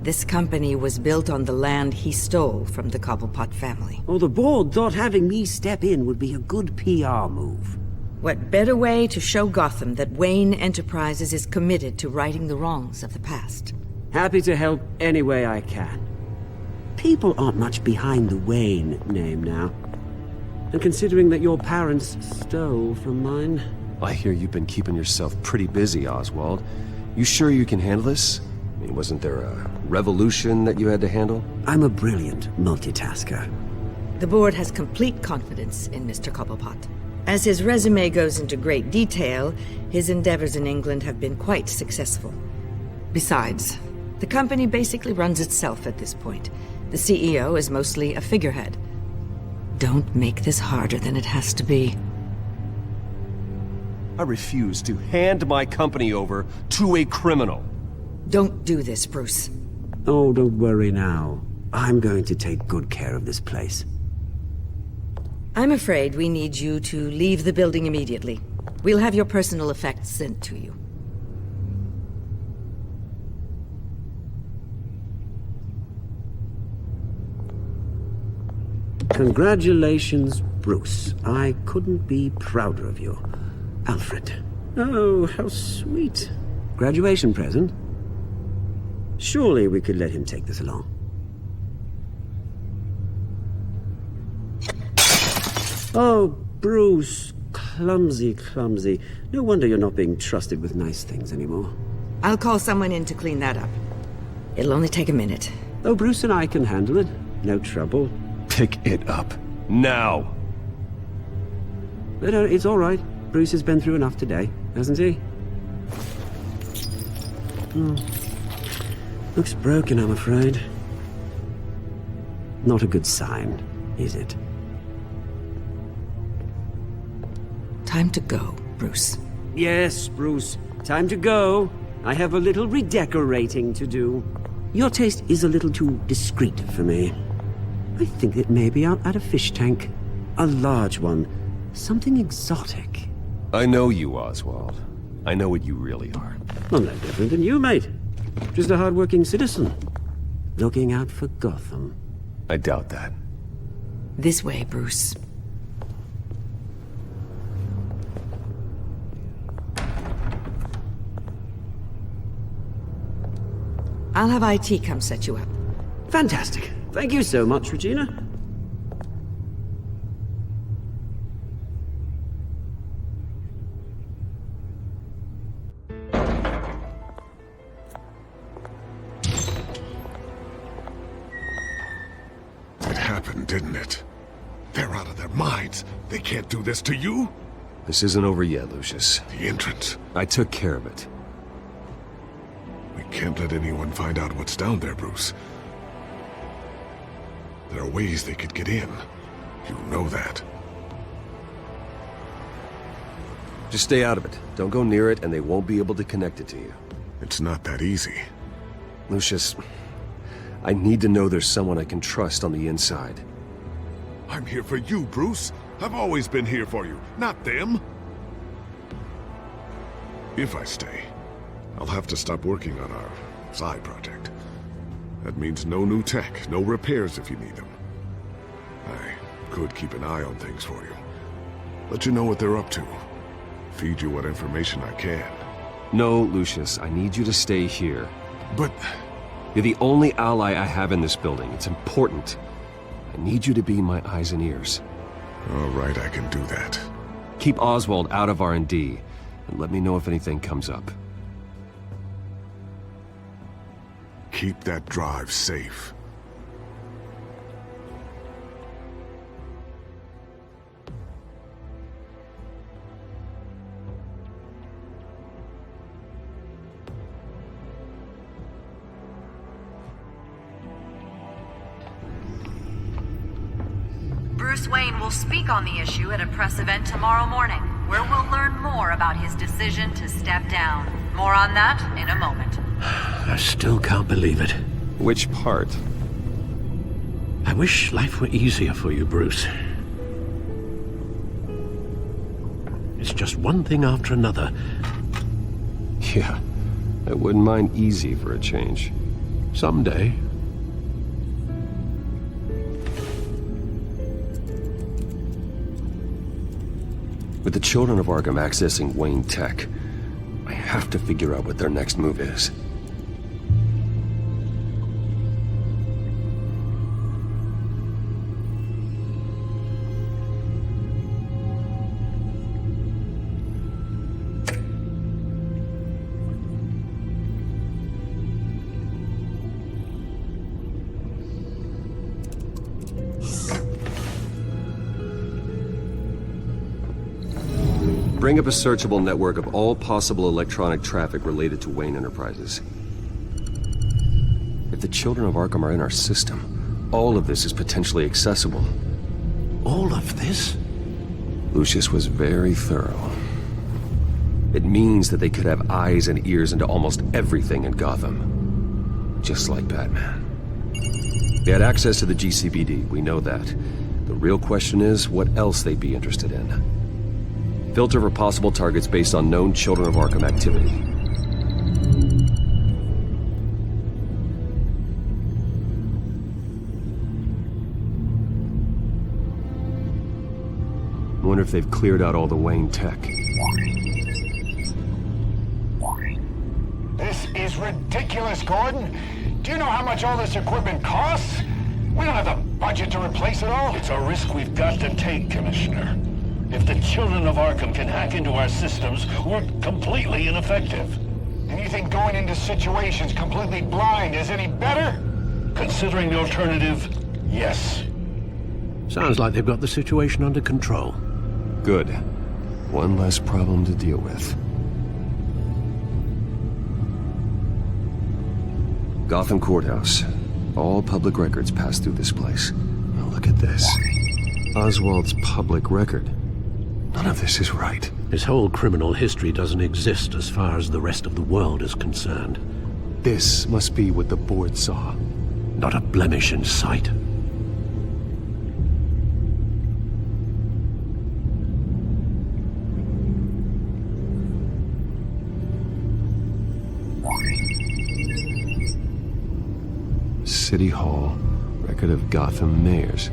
This company was built on the land he stole from the Cobblepot family. Oh, the board thought having me step in would be a good PR move. What better way to show Gotham that Wayne Enterprises is committed to righting the wrongs of the past? Happy to help any way I can. People aren't much behind the Wayne name now. And considering that your parents stole from mine... I hear you've been keeping yourself pretty busy, Oswald. You sure you can handle this? I mean, wasn't there a revolution that you had to handle? I'm a brilliant multitasker. The board has complete confidence in Mr. Cobblepot. As his resume goes into great detail, his endeavors in England have been quite successful. Besides, the company basically runs itself at this point. The CEO is mostly a figurehead. Don't make this harder than it has to be. I refuse to hand my company over to a criminal. Don't do this, Bruce. Oh, don't worry now. I'm going to take good care of this place. I'm afraid we need you to leave the building immediately. We'll have your personal effects sent to you. Congratulations, Bruce. I couldn't be prouder of you. Alfred. Oh, how sweet. Graduation present? Surely we could let him take this along. Oh, Bruce. Clumsy, clumsy. No wonder you're not being trusted with nice things anymore. I'll call someone in to clean that up. It'll only take a minute. Oh, Bruce and I can handle it. No trouble. Pick it up. Now! But it's all right. Bruce has been through enough today, hasn't he? Looks broken, I'm afraid. Not a good sign, is it? Time to go, Bruce. Yes, Bruce. Time to go. I have a little redecorating to do. Your taste is a little too discreet for me. I think that maybe I'll add a fish tank. A large one. Something exotic. I know you, Oswald. I know what you really are. I'm no different than you, mate. Just a hard-working citizen. Looking out for Gotham. I doubt that. This way, Bruce. I'll have IT come set you up. Fantastic. Thank you so much, Regina. didn't it? They're out of their minds. They can't do this to you? This isn't over yet, Lucius. The entrance. I took care of it. We can't let anyone find out what's down there, Bruce. There are ways they could get in. You know that. Just stay out of it. Don't go near it, and they won't be able to connect it to you. It's not that easy. Lucius, I need to know there's someone I can trust on the inside. I'm here for you, Bruce. I've always been here for you, not them. If I stay, I'll have to stop working on our side project. That means no new tech, no repairs if you need them. I could keep an eye on things for you. Let you know what they're up to. Feed you what information I can. No, Lucius, I need you to stay here. But... You're the only ally I have in this building. It's important. I need you to be my eyes and ears. All right, I can do that. Keep Oswald out of R&D, and let me know if anything comes up. Keep that drive safe. Bruce Wayne will speak on the issue at a press event tomorrow morning, where we'll learn more about his decision to step down. More on that in a moment. I still can't believe it. Which part? I wish life were easier for you, Bruce. It's just one thing after another. Yeah, I wouldn't mind easy for a change. Someday. With the Children of Arkham accessing Wayne Tech, I have to figure out what their next move is. Bring up a searchable network of all possible electronic traffic related to Wayne Enterprises. If the Children of Arkham are in our system, all of this is potentially accessible. All of this? Lucius was very thorough. It means that they could have eyes and ears into almost everything in Gotham. Just like Batman. They had access to the GCPD, we know that. The real question is what else they'd be interested in. Filter for possible targets based on known Children of Arkham activity. I wonder if they've cleared out all the Wayne tech. This is ridiculous, Gordon. Do you know how much all this equipment costs? We don't have the budget to replace it all. It's a risk we've got to take, Commissioner. If the Children of Arkham can hack into our systems, we're completely ineffective. And you think going into situations completely blind is any better? Considering the alternative, yes. Sounds like they've got the situation under control. Good. One less problem to deal with. Gotham Courthouse. All public records pass through this place. Now look at this. Oswald's public record. None of this is right. His whole criminal history doesn't exist as far as the rest of the world is concerned. This must be what the board saw. Not a blemish in sight. City Hall, record of Gotham mayors.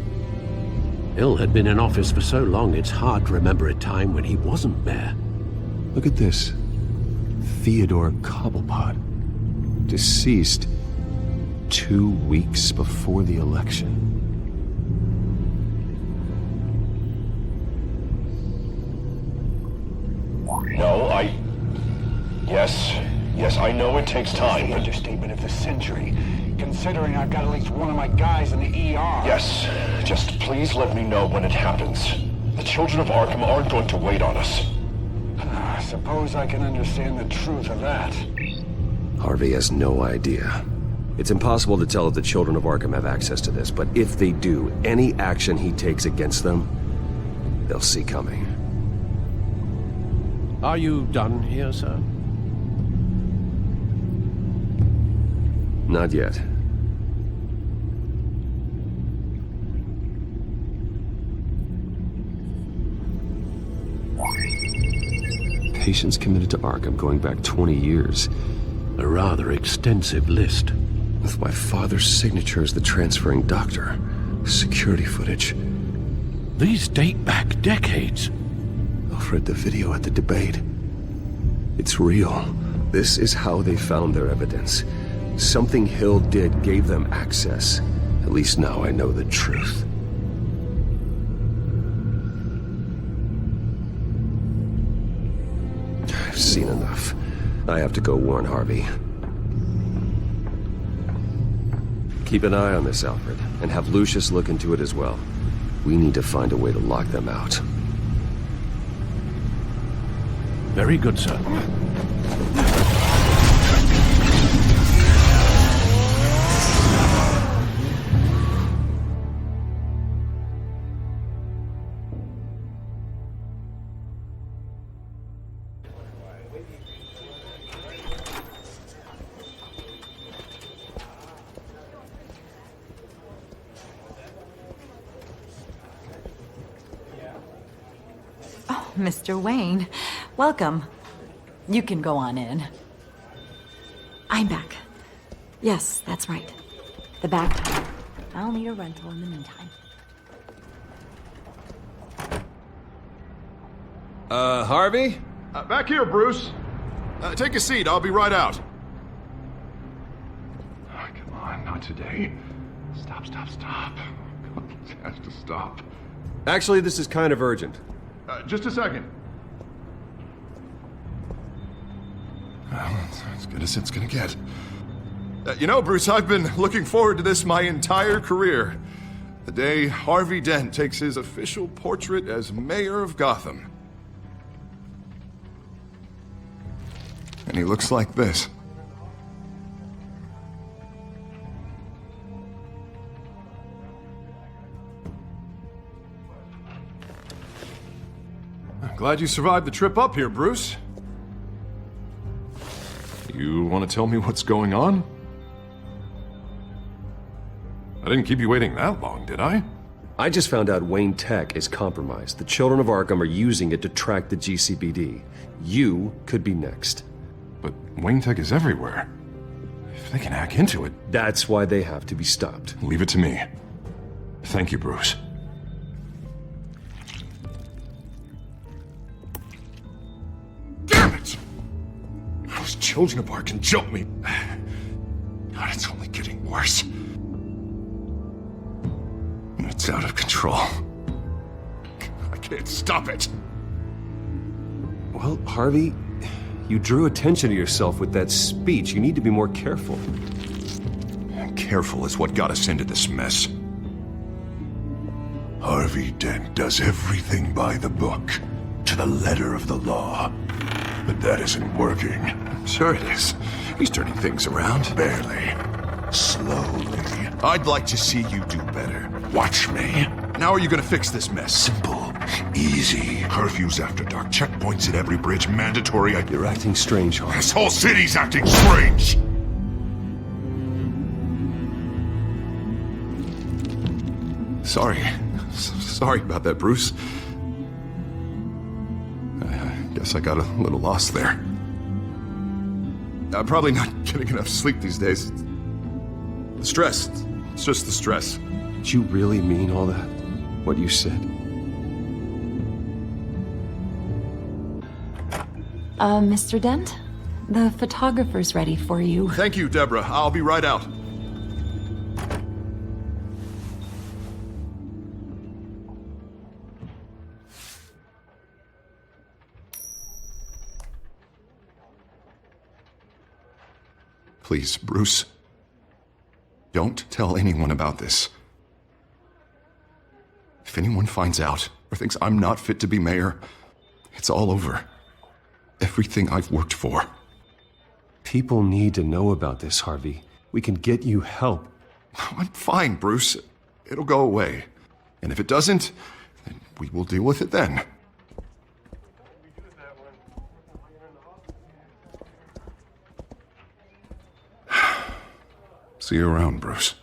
Hill had been in office for so long, it's hard to remember a time when he wasn't mayor. Look at this. Theodore Cobblepot. Deceased 2 weeks before the election. No, Yes, Yes, I know it takes time. Understatement of the century, considering I've got at least one of my guys in the ER. Yes, just please let me know when it happens. The children of Arkham aren't going to wait on us. I suppose I can understand the truth of that. Harvey has no idea. It's impossible to tell if the children of Arkham have access to this, but if they do, any action he takes against them, they'll see coming. Are you done here, sir? Not yet. Patients committed to Arkham going back 20 years. A rather extensive list. With my father's signature as the transferring doctor. Security footage. These date back decades. I've read the video at the debate. It's real. This is how they found their evidence. Something Hill did gave them access. At least now I know the truth. I've seen enough. I have to go warn Harvey. Keep an eye on this, Alfred, and have Lucius look into it as well. We need to find a way to lock them out. Very good, sir. Mr. Wayne, welcome. You can go on in. I'm back. Yes, that's right. The back. I'll need a rental in the meantime. Harvey? Back here, Bruce. Take a seat. I'll be right out. Oh, come on, not today. Stop. It has to stop. Actually, this is kind of urgent. Just a second. Well, it's as good as it's gonna get. You know, Bruce, I've been looking forward to this my entire career. The day Harvey Dent takes his official portrait as mayor of Gotham. And he looks like this. I'm glad you survived the trip up here, Bruce. You want to tell me what's going on? I didn't keep you waiting that long, did I? I just found out Wayne Tech is compromised. The children of Arkham are using it to track the GCPD. You could be next. But Wayne Tech is everywhere. If they can hack into it... That's why they have to be stopped. Leave it to me. Thank you, Bruce. Damn it! Those children of Arkham jumped me. God, it's only getting worse. It's out of control. I can't stop it. Well, Harvey, you drew attention to yourself with that speech. You need to be more careful. Careful is what got us into this mess. Harvey Dent does everything by the book, to the letter of the law. But that isn't working. Sure it is. He's turning things around. Barely. Slowly. I'd like to see you do better. Watch me. Now are you gonna fix this mess? Simple. Easy. Curfews after dark. Checkpoints at every bridge. Mandatory. You're acting strange, Harvey. This whole city's acting strange! Sorry about that, Bruce. I guess I got a little lost there. I'm probably not getting enough sleep these days. The stress. It's just the stress. Did you really mean all that? What you said? Mr. Dent? The photographer's ready for you. Thank you, Deborah. I'll be right out. Please, Bruce. Don't tell anyone about this. If anyone finds out or thinks I'm not fit to be mayor, it's all over. Everything I've worked for. People need to know about this, Harvey. We can get you help. I'm fine, Bruce. It'll go away. And if it doesn't, then we will deal with it then. See you around, Bruce.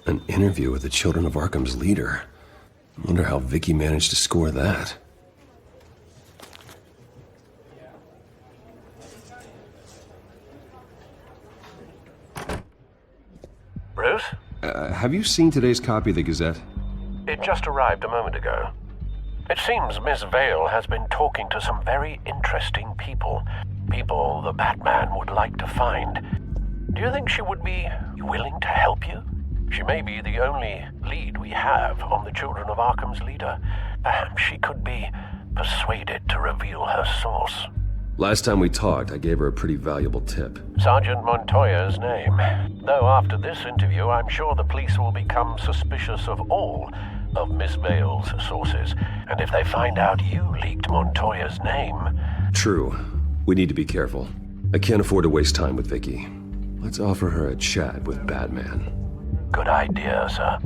An interview with the Children of Arkham's leader. I wonder how Vicky managed to score that. Bruce? Have you seen today's copy of the Gazette? It just arrived a moment ago. It seems Miss Vale has been talking to some very interesting people. People the Batman would like to find. Do you think she would be willing to help you? She may be the only lead we have on the Children of Arkham's leader. Perhaps she could be persuaded to reveal her source. Last time we talked, I gave her a pretty valuable tip. Sergeant Montoya's name. Though after this interview, I'm sure the police will become suspicious of all of Miss Vale's sources. And if they find out you leaked Montoya's name... True. We need to be careful. I can't afford to waste time with Vicky. Let's offer her a chat with Batman. Good idea, sir.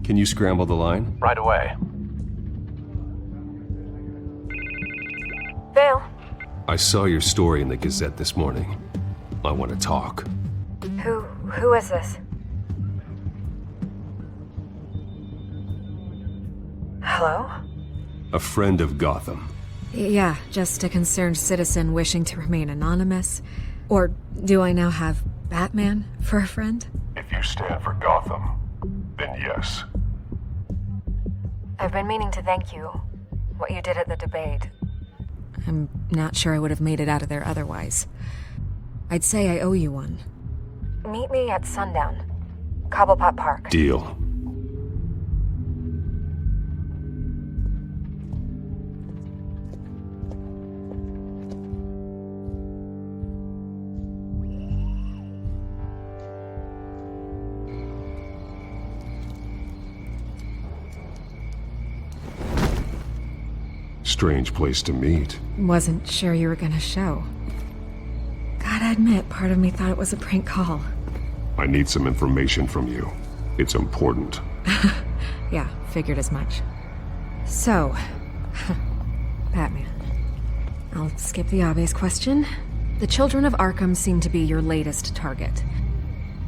Can you scramble the line? Right away. Vale. I saw your story in the Gazette this morning. I want to talk. Who is this? Hello? A friend of Gotham. Yeah, just a concerned citizen wishing to remain anonymous. Or do I now have Batman for a friend? If you stand for Gotham, then yes. I've been meaning to thank you. What you did at the debate. I'm not sure I would have made it out of there otherwise. I'd say I owe you one. Meet me at sundown. Cobblepot Park. Deal. Strange place to meet. Wasn't sure you were gonna show. Gotta admit, part of me thought it was a prank call. I need some information from you. It's important. Yeah, figured as much. So, Batman. I'll skip the obvious question. The Children of Arkham seem to be your latest target.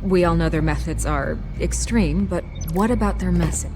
We all know their methods are extreme, but what about their message?